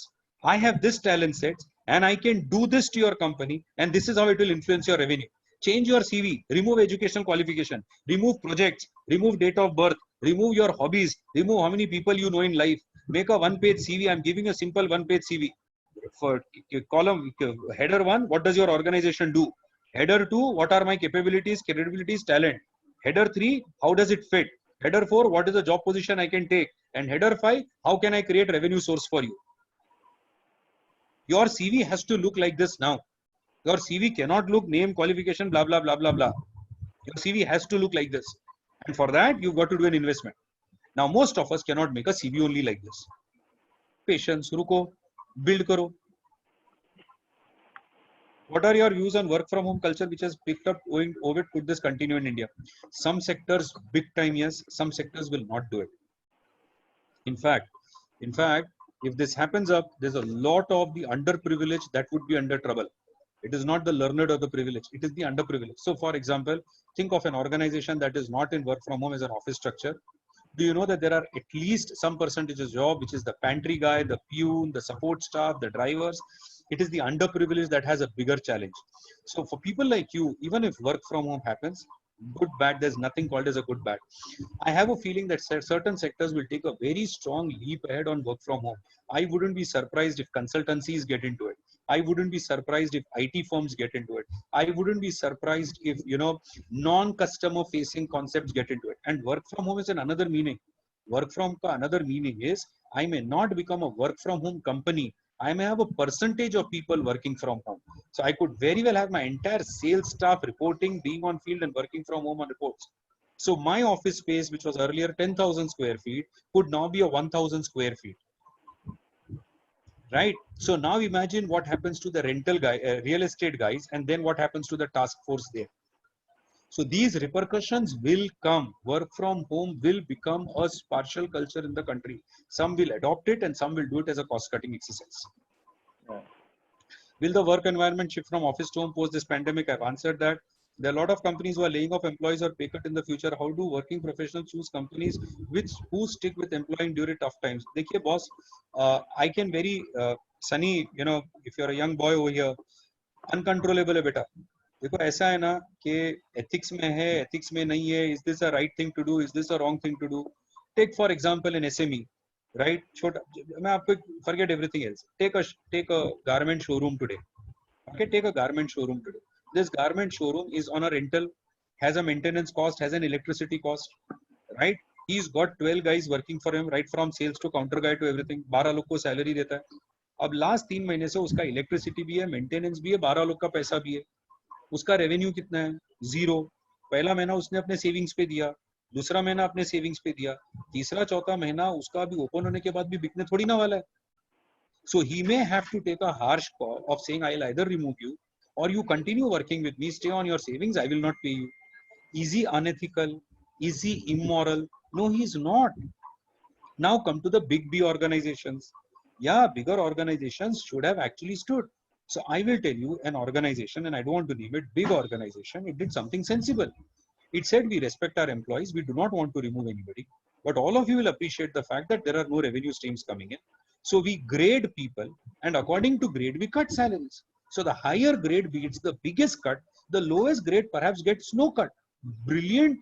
I have this talent set and I can do this to your company and this is how it will influence your revenue. Change your CV, remove educational qualification, remove projects, remove date of birth, remove your hobbies, remove how many people you know in life. Make a one-page CV. I'm giving a simple one-page CV. For column header 1, what does your organization do? Header 2, what are my capabilities, credibilities, talent? Header 3, how does it fit? Header 4, what is the job position I can take? And header 5, how can I create revenue source for you? Your CV has to look like this now. Your CV cannot look name, qualification, blah, blah, blah, blah, blah. Your CV has to look like this. And for that, you've got to do an investment. Now, most of us cannot make a CV only like this. Patience, ruko, build karo. What are your views on work from home culture which has picked up going COVID? Could this continue in India? Some sectors, big time, yes. Some sectors will not do it. In fact, if this happens up, there's a lot of the underprivileged that would be under trouble. It is not the learned or the privileged. It is the underprivileged. So, for example, think of an organization that is not in work from home as an office structure. Do you know that there are at least some percentage of job, which is the pantry guy, the peon, the support staff, the drivers? It is the underprivileged that has a bigger challenge. So for people like you, even if work from home happens, good, bad, there's nothing called as a good, bad. I have a feeling that certain sectors will take a very strong leap ahead on work from home. I wouldn't be surprised if consultancies get into it. I wouldn't be surprised if IT firms get into it. I wouldn't be surprised if, non-customer facing concepts get into it. And work from home is another meaning. Work from another meaning is I may not become a work from home company. I may have a percentage of people working from home. So I could very well have my entire sales staff reporting, being on field and working from home on reports. So my office space, which was earlier 10,000 square feet, could now be a 1,000 square feet. Right? So now imagine what happens to the rental guy, real estate guys, and then what happens to the task force there. So these repercussions will come. Work from home will become a partial culture in the country. Some will adopt it and some will do it as a cost-cutting exercise. Yeah. Will the work environment shift from office to home post this pandemic? I've answered that. There are a lot of companies who are laying off employees or pay cut in the future. How do working professionals choose companies who stick with employing during tough times? Dekhiye, boss, I can very Sunny, if you're a young boy over here, uncontrollable है बेटा. देखो ऐसा है ना कि ethics में है, ethics में नहीं है. Is this a right thing to do? Is this a wrong thing to do? Take for example an SME, right? छोटा, मैं आपको forget everything else. Take a garment showroom today. Okay, take a garment showroom today. This garment showroom is on a rental, has a maintenance cost, has an electricity cost, right? He's got 12 guys working for him, right from sales to counter guy to everything. 12 लोग को salary देता है. अब last 3 महीने से उसका electricity भी है, मेंटेनेंस भी है, 12 लोग का पैसा भी है. उसका रेवेन्यू कितना है? 0. पहला महीना उसने अपने सेविंग्स पे दिया, दूसरा महीना अपने सेविंग्स पे दिया, तीसरा चौथा महीना उसका भी ओपन होने के बाद भी बिकने थोड़ी ना वाला है. So he may have to take a harsh call of saying, I'll either remove you or you continue working with me, stay on your savings, I will not pay you. Is he unethical? Is he immoral? No, he is not. Now come to the big B organizations. Yeah, bigger organizations should have actually stood. So I will tell you an organization, and I don't want to name it, big organization, it did something sensible. It said we respect our employees, we do not want to remove anybody, but all of you will appreciate the fact that there are no revenue streams coming in. So we grade people, and according to grade, we cut salaries. So the higher grade gets the biggest cut, the lowest grade perhaps gets no cut. Brilliant.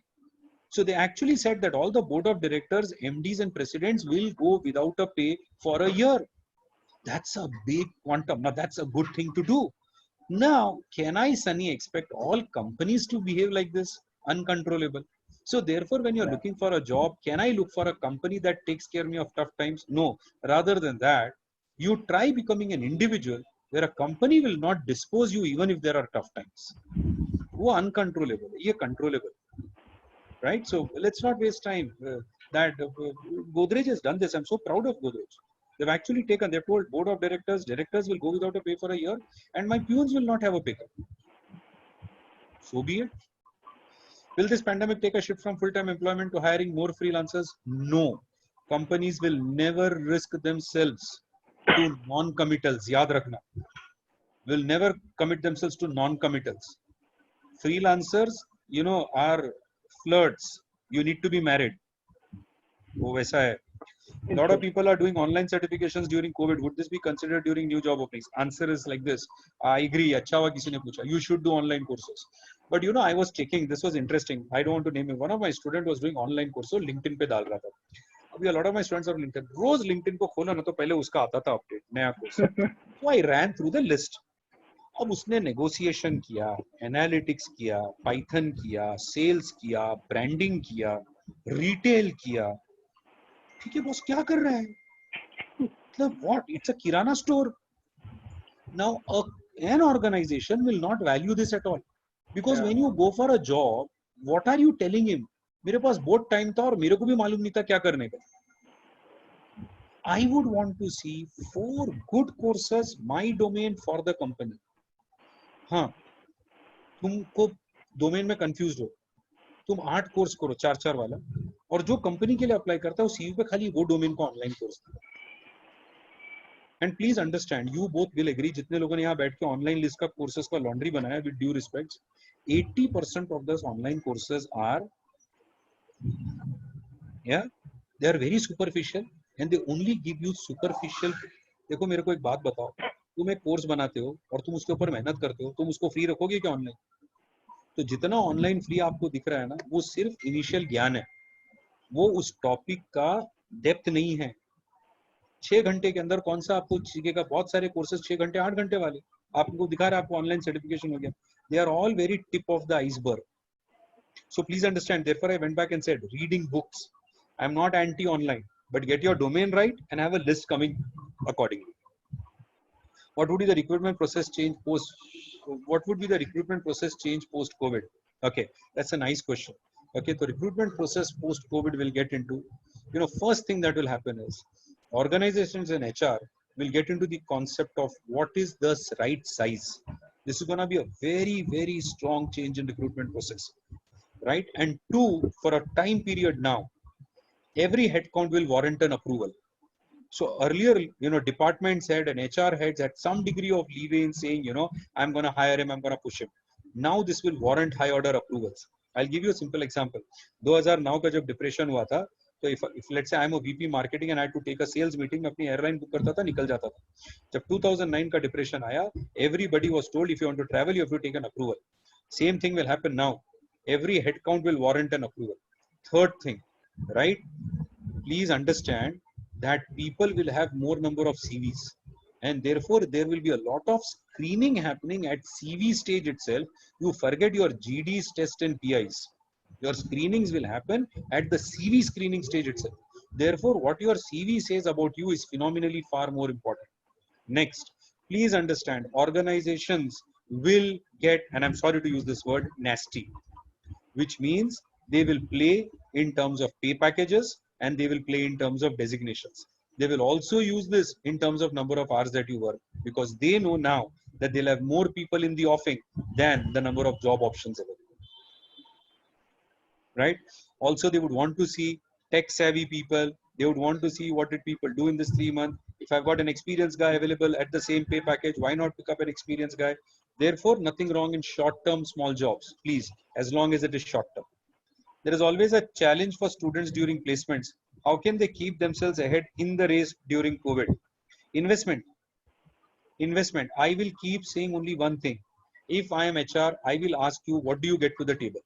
So they actually said that all the board of directors, MDs and presidents will go without a pay for a year. That's a big quantum. Now that's a good thing to do. Now, can I, Sunny, expect all companies to behave like this? Uncontrollable. So therefore, when you're looking for a job, can I look for a company that takes care of me of tough times? No. Rather than that, you try becoming an individual where a company will not dispose you even if there are tough times. वो uncontrollable, ये controllable. Right? So let's not waste time. Godrej has done this. I'm so proud of Godrej. They've actually taken, they've told board of directors will go without a pay for a year and my peons will not have a pay cut. So be it. Will this pandemic take a shift from full-time employment to hiring more freelancers? No. Companies will never risk themselves to non-committals. Yaad rakhna. Will never commit themselves to non-committals. Freelancers, are flirts. You need to be married. वो वैसा है. A lot of people are doing online certifications during COVID. Would this be considered during new job openings? Answer is like this. I agree. अच्छा हुआ किसी ने पूछा. You should do online courses. But I was checking. This was interesting. I don't want to name it. One of my students was doing online course. So LinkedIn पे डाल रहा था. अभी a lot of my students are on LinkedIn. Rose LinkedIn को खोला ना तो पहले उसका आता था अपडेट नया course. So I ran through the list. अब उसने नेगोशिएशन किया, एनालिटिक्स किया, पाइथन किया, सेल्स किया, ब्रांडिंग किया, रिटेल किया. ठीक है बॉस, क्या कर रहा है? मतलब what? It's a kirana store. Now an organization will not value this at all because when you go for a job, what are you telling him? मेरे पास बहुत टाइम था और मेरे को भी मालूम नहीं था क्या करने का. I would want to see 4 good courses, my domain for the company. हाँ, तुमको डोमेन में कंफ्यूज हो, तुम 8 कोर्स करो 4-4 वाला, और जो कंपनी के लिए अप्लाई करता है वो सीवी पे खाली वो डोमेन को online course. And please understand, you both will agree, जितने लोगों ने यहाँ बैठ के ऑनलाइन लिस्ट का कोर्सेज का लॉन्ड्री बनाया, with due respect, 80% of this online courses are, yeah, they are very superficial and they only give you superficial. देखो मेरे को एक बात बताओ, तुम एक कोर्स बनाते हो और तुम उसके ऊपर मेहनत करते हो, तुम उसको फ्री रखोगे क्या ऑनलाइन? तो जितना ऑनलाइन फ्री आपको दिख रहा है ना, वो सिर्फ इनिशियल ज्ञान है, वो उस टॉपिक का डेप्थ नहीं है। 6 घंटे के अंदर कौन सा आपको सीखेगा? बहुत सारे कोर्सेज 6 घंटे 8 घंटे वाले आपको दिखा रहा है, आपको ऑनलाइन सर्टिफिकेशन हो गया, they are all very tip of the iceberg. So please understand, therefore I went back and said, reading books, I'm not anti online, but get your domain right and have a list coming accordingly. What would be the recruitment process change post? What would be the recruitment process change post COVID? Okay, that's a nice question. Okay, so recruitment process post COVID will get into, first thing that will happen is organizations and HR will get into the concept of what is the right size. This is going to be a very, very strong change in recruitment process, right? And two, for a time period now, every headcount will warrant an approval. So earlier, departments head and HR heads had some degree of leeway in saying, I'm going to hire him, I'm going to push him. Now this will warrant high order approvals. I'll give you a simple example. 2009 का जब depression हुआ था, तो if let's say I'm a VP marketing and I had to take a sales meeting, अपनी airline book करता था, निकल जाता था. जब 2009 का depression आया, everybody was told if you want to travel, you have to take an approval. Same thing will happen now. Every headcount will warrant an approval. Third thing, right? Please understand that people will have more number of CVs, and therefore there will be a lot of screening happening at CV stage itself. You forget your GDs, test and PIs. Your screenings will happen at the CV screening stage itself. Therefore, what your CV says about you is phenomenally far more important. Next, please understand, organizations will get, and I'm sorry to use this word, nasty, which means they will play in terms of pay packages and they will play in terms of designations. They will also use this in terms of number of hours that you work, because they know now that they'll have more people in the offing than the number of job options available, right? Also, they would want to see tech savvy people. They would want to see what did people do in this 3 months. If I've got an experienced guy available at the same pay package, why not pick up an experienced guy? Therefore, nothing wrong in short-term small jobs, please, as long as it is short-term. There is always a challenge for students during placements. How can they keep themselves ahead in the race during COVID? Investment. I will keep saying only one thing. If I am HR, I will ask you, what do you get to the table?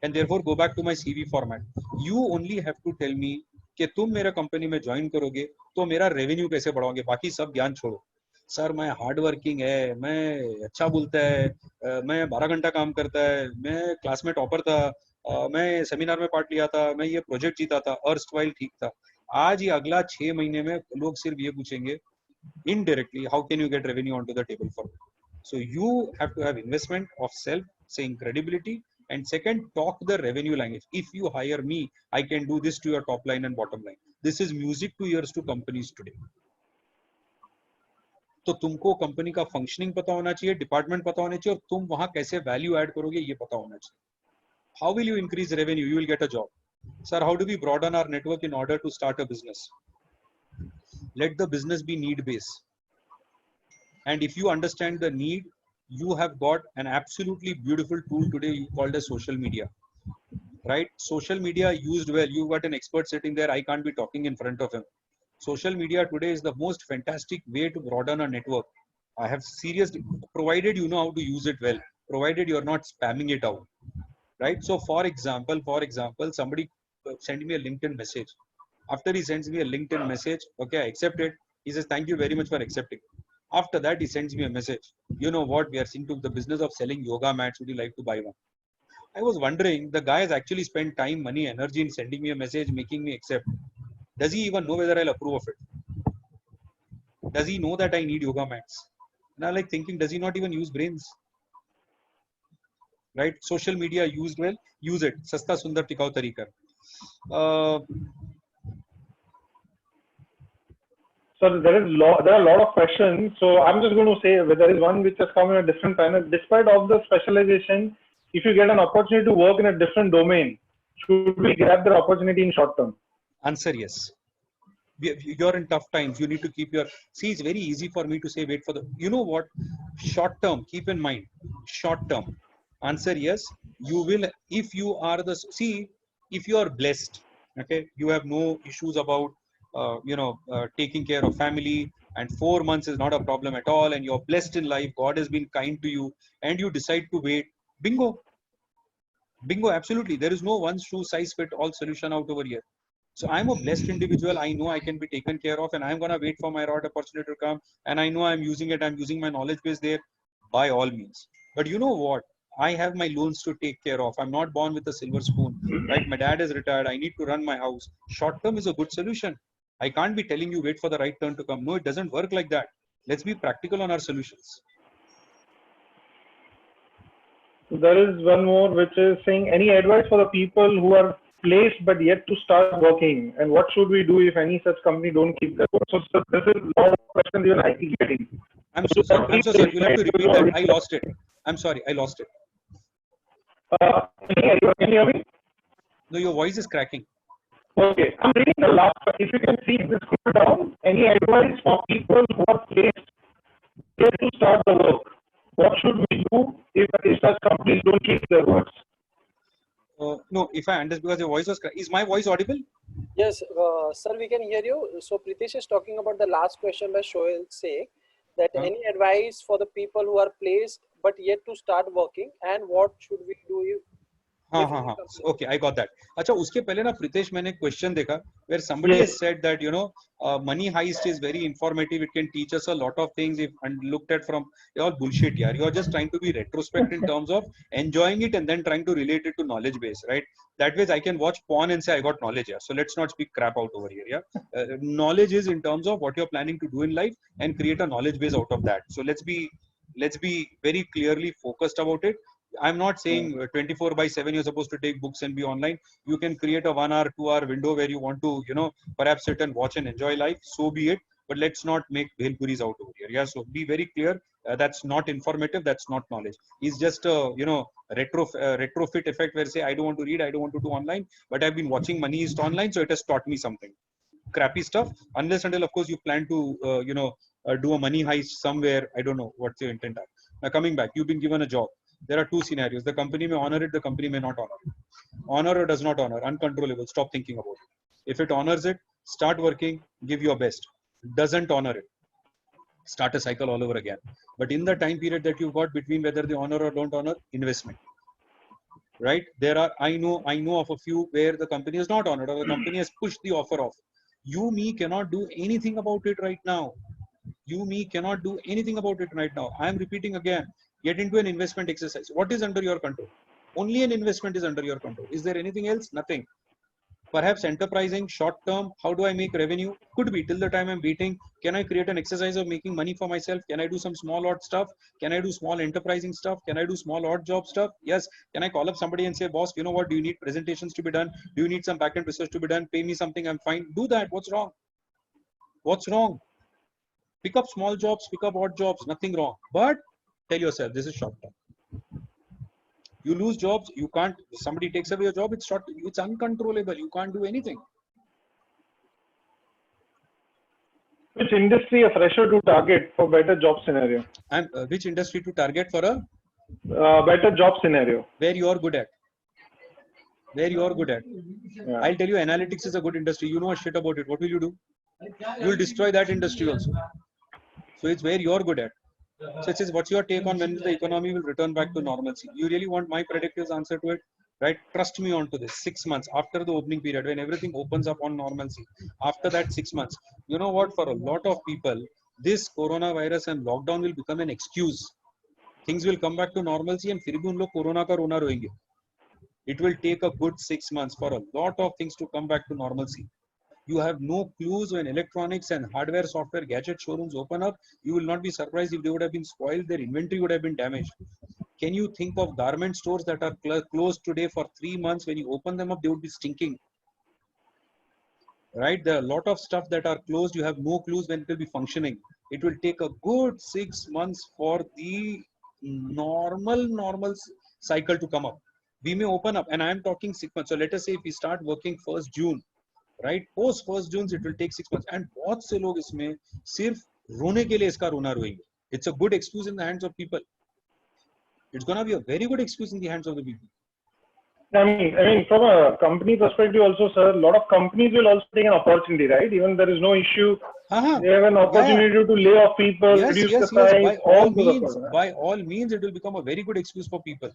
And therefore, go back to my CV format. You only have to tell me कि तुम मेरा company में join करोगे तो मेरा revenue कैसे बढ़ाओगे, बाकी सब ज्ञान छोड़ो. सर मैं हार्ड वर्किंग है, मैं अच्छा बोलता है, मैं 12 घंटा काम करता है, मैं क्लास में टॉपर था, मैं सेमिनार में पार्ट लिया था, मैं ये प्रोजेक्ट जीता था, अर्स्टवाइल ठीक था. आज ये अगला 6 महीने में लोग सिर्फ ये पूछेंगे indirectly, how can you get revenue onto the table for me? So you have to have investment of self, saying credibility, and second, talk the revenue language. If you hire me, I can do this to your top line and bottom line. This is music to ears to companies today. तो तुमको company का functioning पता होना चाहिए, department पता होना चाहिए, और तुम वहां कैसे वैल्यू ऐड करोगे ये पता होना चाहिए. How will you increase revenue? You will get a job. Sir, how do we broaden our network in order to start a business? Let the business be need based. And if you understand the need, you have got an absolutely beautiful tool today called as social media, right? Social media used well, you got an expert sitting there, I can't be talking in front of him. Social media today is the most fantastic way to broaden a network. I have seriously, provided you know how to use it well, provided you're not spamming it out, right? So for example, somebody sent me a LinkedIn message. After he sends me a LinkedIn message, okay, I accept it. He says, thank you very much for accepting. After that, he sends me a message. You know what? We are into the business of selling yoga mats. Would you like to buy one? I was wondering, the guy has actually spent time, money, energy in sending me a message, making me accept. Does he even know whether I'll approve of it? Does he know that I need yoga mats? And I'm like thinking, does he not even use brains? Right? Social media used well, use it. Sasta sundar tikau tarika. So there are a lot of questions. So I'm just going to say there is one which has come in a different panel. Despite of the specialization, if you get an opportunity to work in a different domain, should we grab the opportunity in short term? Answer yes. You're in tough times. You need to keep your. See, it's very easy for me to say wait for the. You know what? Short term. Keep in mind. Short term. Answer yes. You will if you are the. See, if you are blessed. Okay, you have no issues about taking care of family, and 4 months is not a problem at all, and you're blessed in life. God has been kind to you, and you decide to wait. Bingo. Bingo. Absolutely. There is no one shoe size fit all solution out over here. So I'm a blessed individual. I know I can be taken care of, and I'm gonna wait for my right opportunity to come. And I know I'm using it. I'm using my knowledge base there, by all means. But you know what? I have my loans to take care of. I'm not born with a silver spoon, right? My dad is retired. I need to run my house. Short term is a good solution. I can't be telling you wait for the right turn to come. No, it doesn't work like that. Let's be practical on our solutions. There is one more which is saying any advice for the people who are placed but yet to start working, and what should we do if any such company don't keep their word? So this is a lot of questions even I keep getting. I'm so sorry. You'll have to repeat that. I lost it. I'm sorry. I lost it. Can you hear me? No, your voice is cracking. Okay, I'm reading the last. If you can see this scroll down, any advice for people who are placed yet to start the work? What should we do if such companies don't keep their words? No, if I understand, because your voice was is my voice audible? Yes, sir, we can hear you. So Pritesh is talking about the last question by Shoail Sheikh, that any advice for the people who are placed but yet to start working, and what should we do if Okay, I got that. अच्छा, उसके पहले ना प्रितेश मैंने question देखा where somebody has said that money heist is very informative. It can teach us a lot of things if and looked at from all bullshit. यार, you are just trying to be retrospect in terms of enjoying it and then trying to relate it to knowledge base, right? That way I can watch porn and say I got knowledge. Yeah, so let's not speak crap out over here. Yeah, knowledge is in terms of what you're planning to do in life and create a knowledge base out of that. So let's be very clearly focused about it. I'm not saying 24/7 you're supposed to take books and be online. You can create a 1 hour, 2 hour window where you want to, perhaps sit and watch and enjoy life. So be it. But let's not make bhelpuris out over here. Yeah. So be very clear. That's not informative. That's not knowledge. It's just a, retrofit effect where say I don't want to read, I don't want to do online, but I've been watching Money Heist online, so it has taught me something. Crappy stuff. Unless until of course you plan to, do a money heist somewhere. I don't know what's your intent. Now coming back, you've been given a job. There are two scenarios. The company may honor it, the company may not honor it. Honor or does not honor, uncontrollable. Stop thinking about it. If it honors it, start working, give your best. Doesn't honor it, start a cycle all over again. But in the time period that you've got between whether they honor or don't honor, investment. Right? I know of a few where the company has not honored or the company has pushed the offer off. You, me cannot do anything about it right now. You, me cannot do anything about it right now. I am repeating again. Get into an investment exercise. What is under your control? Only an investment is under your control. Is there anything else? Nothing. Perhaps enterprising, short term. How do I make revenue? Could be till the time I'm waiting. Can I create an exercise of making money for myself? Can I do some small odd stuff? Can I do small enterprising stuff? Can I do small odd job stuff? Yes. Can I call up somebody and say, boss, you know what? Do you need presentations to be done? Do you need some backend research to be done? Pay me something. I'm fine. Do that. What's wrong? What's wrong? Pick up small jobs, pick up odd jobs, nothing wrong. But tell yourself, this is short term. You lose jobs, you can't, somebody takes away your job, it's uncontrollable. You can't do anything. Which industry a fresher to target for better job scenario? And which industry to target for a better job scenario? Where you are good at. Where you are good at. Yeah. I'll tell you, analytics is a good industry. You know a shit about it. What will you do? You will destroy that industry also. So it's where you're good at. So it says, what's your take on when the economy will return back to normalcy? You really want my predictive answer to it, right? Trust me on to this. 6 months after the opening period, when everything opens up on normalcy, after that 6 months, you know what? For a lot of people, this coronavirus and lockdown will become an excuse. Things will come back to normalcy and फिर भी उन लोग corona का रोना रोएंगे. It will take a good 6 months for a lot of things to come back to normalcy. You have no clues when electronics and hardware, software, gadget showrooms open up. You will not be surprised if they would have been spoiled, their inventory would have been damaged. Can you think of garment stores that are closed today for 3 months? When you open them up, they would be stinking. right? There are a lot of stuff that are closed. You have no clues when it will be functioning. It will take a good 6 months for the normal cycle to come up. We may open up, and I am talking 6 months. So let us say if we start working 1st June, right? Post 1st June, it will take 6 months. And बहुत से लोग इसमें सिर्फ रोने के लिए इसका रोना रोएंगे. It's a good excuse in the hands of people. It's gonna be a very good excuse in the hands of the people. I mean, from a company perspective also, sir, a lot of companies will also take an opportunity, right? Even there is no issue. They have an opportunity to lay off people, reduce the size. By all means, it will become a very good excuse for people.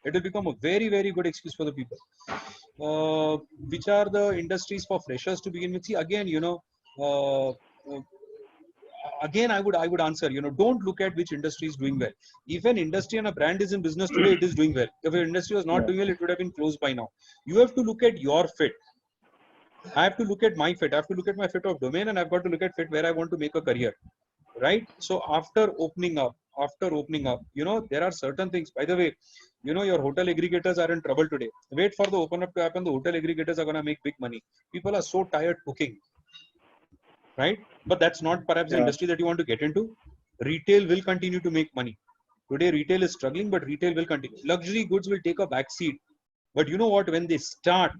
It will become a very, very good excuse for the people. Which are the industries for freshers to begin with? See, again, again, I would answer, don't look at which industry is doing well. If an industry and a brand is in business today, it is doing well. If an industry was not doing well, it would have been closed by now. You have to look at your fit. I have to look at my fit. I have to look at my fit of domain, and I've got to look at fit where I want to make a career, right? So after opening up, there are certain things. By the way, your hotel aggregators are in trouble today. Wait for the open up to happen. The hotel aggregators are going to make big money. People are so tired cooking, right? But that's not perhaps the industry that you want to get into. Retail will continue to make money. Today, retail is struggling, but retail will continue. Luxury goods will take a back seat. But you know what? When they start,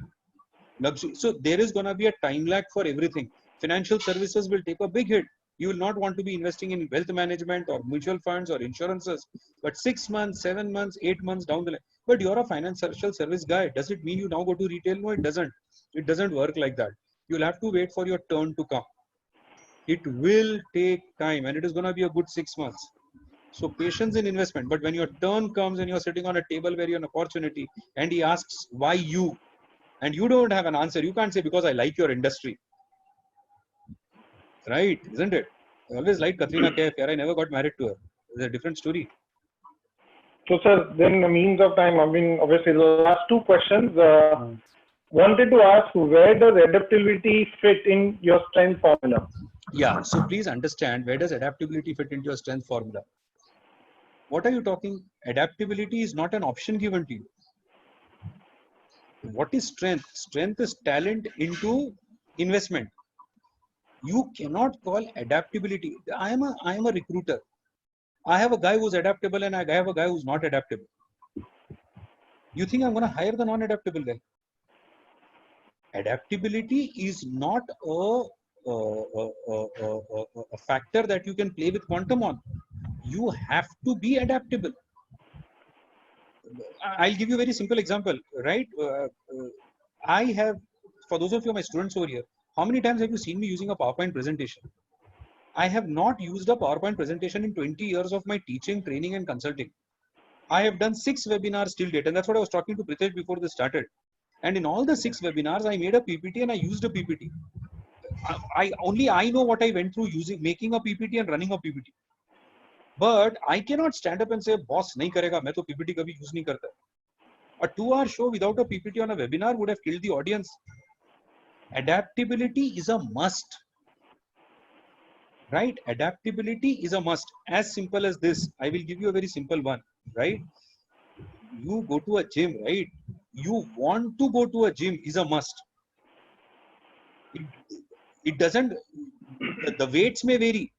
luxury, so there is going to be a time lag for everything. Financial services will take a big hit. You will not want to be investing in wealth management or mutual funds or insurances. But 6 months, 7 months, 8 months down the line. But you're a financial service guy. Does it mean you now go to retail? No, it doesn't. It doesn't work like that. You'll have to wait for your turn to come. It will take time, and it is going to be a good 6 months. So patience in investment. But when your turn comes and you're sitting on a table where you're an opportunity, and he asks why you, and you don't have an answer, you can't say because I like your industry, right? Isn't it? I always liked Katrina Kaif. I never got married to her. It's a different story. So, sir, then in the means of time, I mean, obviously the last 2 questions. Wanted to ask, where does adaptability fit in your strength formula? Yeah, so please understand, where does adaptability fit into your strength formula? What are you talking? Adaptability is not an option given to you. What is strength? Strength is talent into investment. You cannot call adaptability. I am a recruiter. I have a guy who's adaptable and I have a guy who's not adaptable. You think I'm going to hire the non-adaptable guy? Adaptability is not a factor that you can play with quantum on. You have to be adaptable. I'll give you a very simple example, right? I have, for those of you, my students over here, how many times have you seen me using a PowerPoint presentation? I have not used a PowerPoint presentation in 20 years of my teaching, training, and consulting. I have done 6 webinars till date, and that's what I was talking to Pritesh before this started. And in all the 6 webinars, I made a PPT and I used a PPT. I know what I went through making a PPT and running a PPT. But I cannot stand up and say, boss, nahi karega, main to PPT kabhi use nahi karta. A 2-hour show without a PPT on a webinar would have killed the audience. Adaptability is a must. Right? Adaptability is a must. As simple as this. I will give you a very simple one. Right? You go to a gym, right? You want to go to a gym is a must. It doesn't, the weights may vary,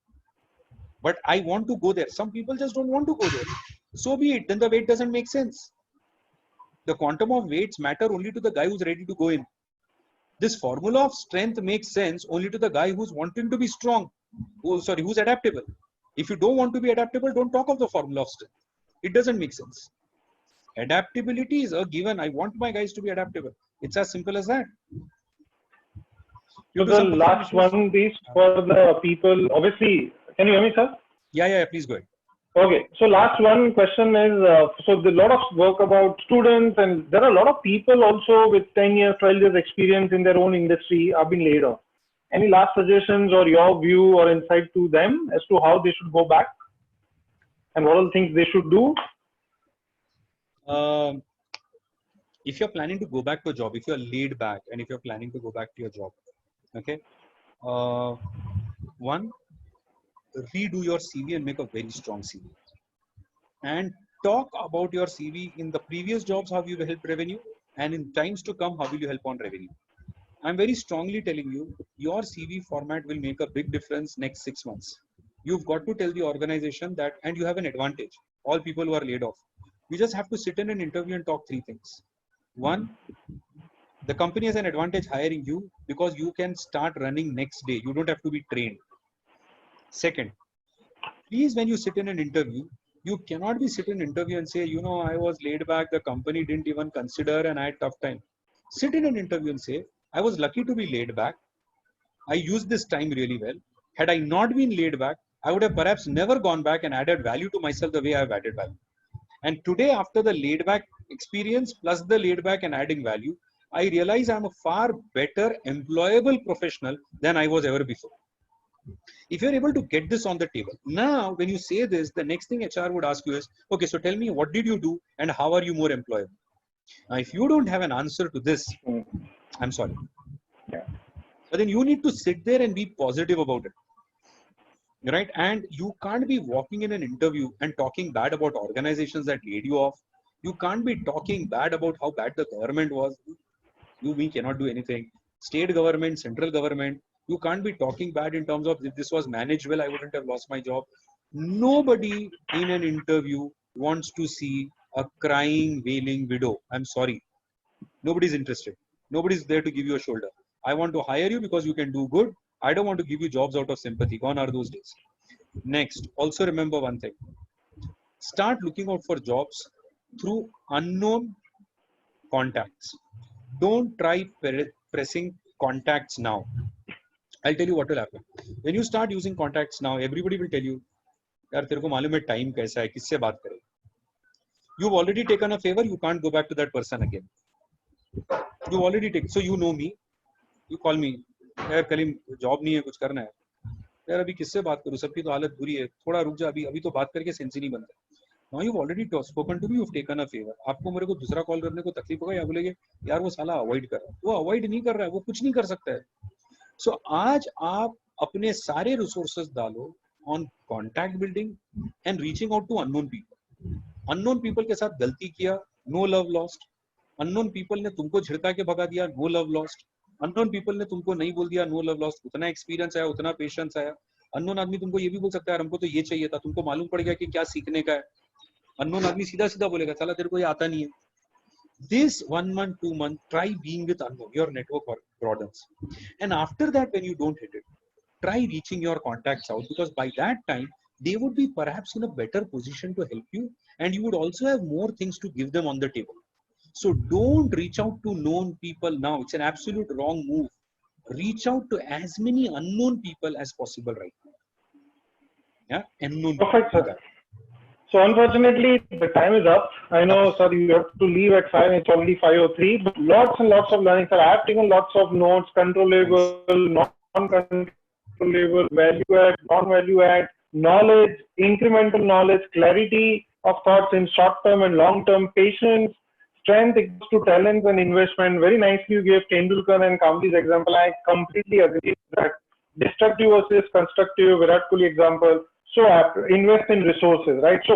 but I want to go there. Some people just don't want to go there. So be it. Then the weight doesn't make sense. The quantum of weights matter only to the guy who's ready to go in. This formula of strength makes sense only to the guy who's wanting to be strong. Who's adaptable. If you don't want to be adaptable, don't talk of the formula of strength. It doesn't make sense. Adaptability is a given. I want my guys to be adaptable. It's as simple as that. So the last one is for the people. Obviously, can you hear me, sir? Yeah, please go ahead. Okay, so last one question is, so there's a lot of work about students, and there are a lot of people also with 10 years, 12 years experience in their own industry have been laid off. Any last suggestions or your view or insight to them as to how they should go back and what are the things they should do? If you're planning to go back to a job, if you're laid back and if you're planning to go back to your job, okay, one, redo your CV and make a very strong CV. And talk about your CV in the previous jobs, how you will help revenue, and in times to come, how will you help on revenue. I'm very strongly telling you, your CV format will make a big difference next 6 months. You've got to tell the organization that, and you have an advantage. All people who are laid off, you just have to sit in an interview and talk 3 things. One, the company has an advantage hiring you because you can start running next day. You don't have to be trained. Second, please, when you sit in an interview, you cannot be sit in an interview and say, I was laid back, the company didn't even consider and I had tough time. Sit in an interview and say, I was lucky to be laid back. I used this time really well. Had I not been laid back, I would have perhaps never gone back and added value to myself the way I've added value. And today, after the laid back experience plus the laid back and adding value, I realize I'm a far better employable professional than I was ever before. If you're able to get this on the table, now when you say this, the next thing HR would ask you is, okay, so tell me, what did you do and how are you more employable? Now, if you don't have an answer to this, I'm sorry. Yeah. But then you need to sit there and be positive about it. Right? And you can't be walking in an interview and talking bad about organizations that laid you off. You can't be talking bad about how bad the government was. We cannot do anything. State government, central government, you can't be talking bad in terms of if this was managed well, I wouldn't have lost my job. Nobody in an interview wants to see a crying, wailing widow. I'm sorry. Nobody's interested. Nobody's there to give you a shoulder. I want to hire you because you can do good. I don't want to give you jobs out of sympathy. Gone are those days. Next, also remember one thing. Start looking out for jobs through unknown contacts. Don't try pressing contacts now. I'll tell you what will happen. When you start using contacts now, everybody will tell you, यार तेरे को मालूम है time कैसा है, किससे बात करें? You've already taken a favor, you can't go back to that person again. You already take, so you know me, you call me, यार कल जॉब नहीं है, कुछ करना है, यार अभी किससे बात करूं, सबकी तो हालत बुरी है, थोड़ा रुक जा, अभी तो बात करके सेंस ही नहीं बनता. Now you've already spoken to me, you've taken a favor. आपको मेरे को दूसरा कॉल करने को तकलीफ होगा या बोलेंगे यार वो साला अवॉइड कर रहा है, वो अवॉइड नहीं कर रहा है, वो कुछ नहीं कर सकता है. सो आज आप अपने सारे रिसोर्सेज डालो on contact building and reaching out to unknown people. Unknown people के साथ गलती किया, no love lost. Unknown people ने तुमको झिड़का के भगा दिया, no love lost. Unknown people ने तुमको नहीं बोल दिया, नो लव लॉस्ट. उतना एक्सपीरियंस आया, उतना पेशेंस आया. अननोन आदमी तुमको ये भी बोल सकता है हमको तो ये चाहिए था, तुमको मालूम पड़ गया कि क्या सीखने का है. अननोन आदमी सीधा सीधा बोलेगा साला तेरे को ये आता नहीं है. This 1 month, 2 month, try being with unknown. Your network broadens, and after that, when you don't hit it, try reaching your contacts out, because by that time they would be perhaps in a better position to help you, and you would also have more things to give them on the table. So don't reach out to known people now. It's an absolute wrong move. Reach out to as many unknown people as possible right now. Yeah, unknown. Perfect, sir. So unfortunately, the time is up. I know, sir, you have to leave at 5. It's already 5:03. But lots and lots of learning, sir. I have taken lots of notes: controllable, non-controllable, value add, non-value add, knowledge, incremental knowledge, clarity of thoughts in short-term and long-term, patience, strength equals to talent and investment. Very nicely you gave Tendulkar and Kambli's example. I completely agree with that. Destructive versus constructive, Virat Kohli example. So invest in resources, right? So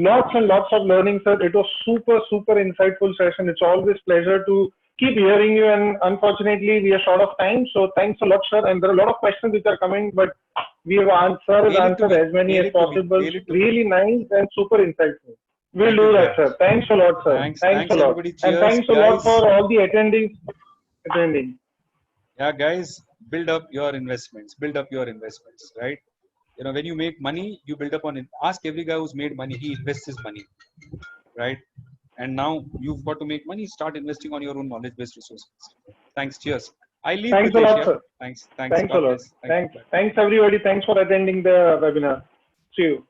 lots and lots of learning, sir. It was super, super insightful session. It's always pleasure to keep hearing you, and unfortunately we are short of time. So thanks a lot, sir. And there are a lot of questions which are coming, but we have answered as many as possible. Really nice and super insightful. We'll do that, sir. Thanks a lot, sir. Thanks a lot. And thanks a lot for all the attending. Yeah, guys, build up your investments. Build up your investments, right? You know, when you make money, you build up on it. Ask every guy who's made money, he invests his money, right? And now you've got to make money, start investing on your own knowledge-based resources. Thanks. Cheers. I leave. Thanks a lot, sir. Thanks a lot. Thanks everybody. Thanks for attending the webinar. See you.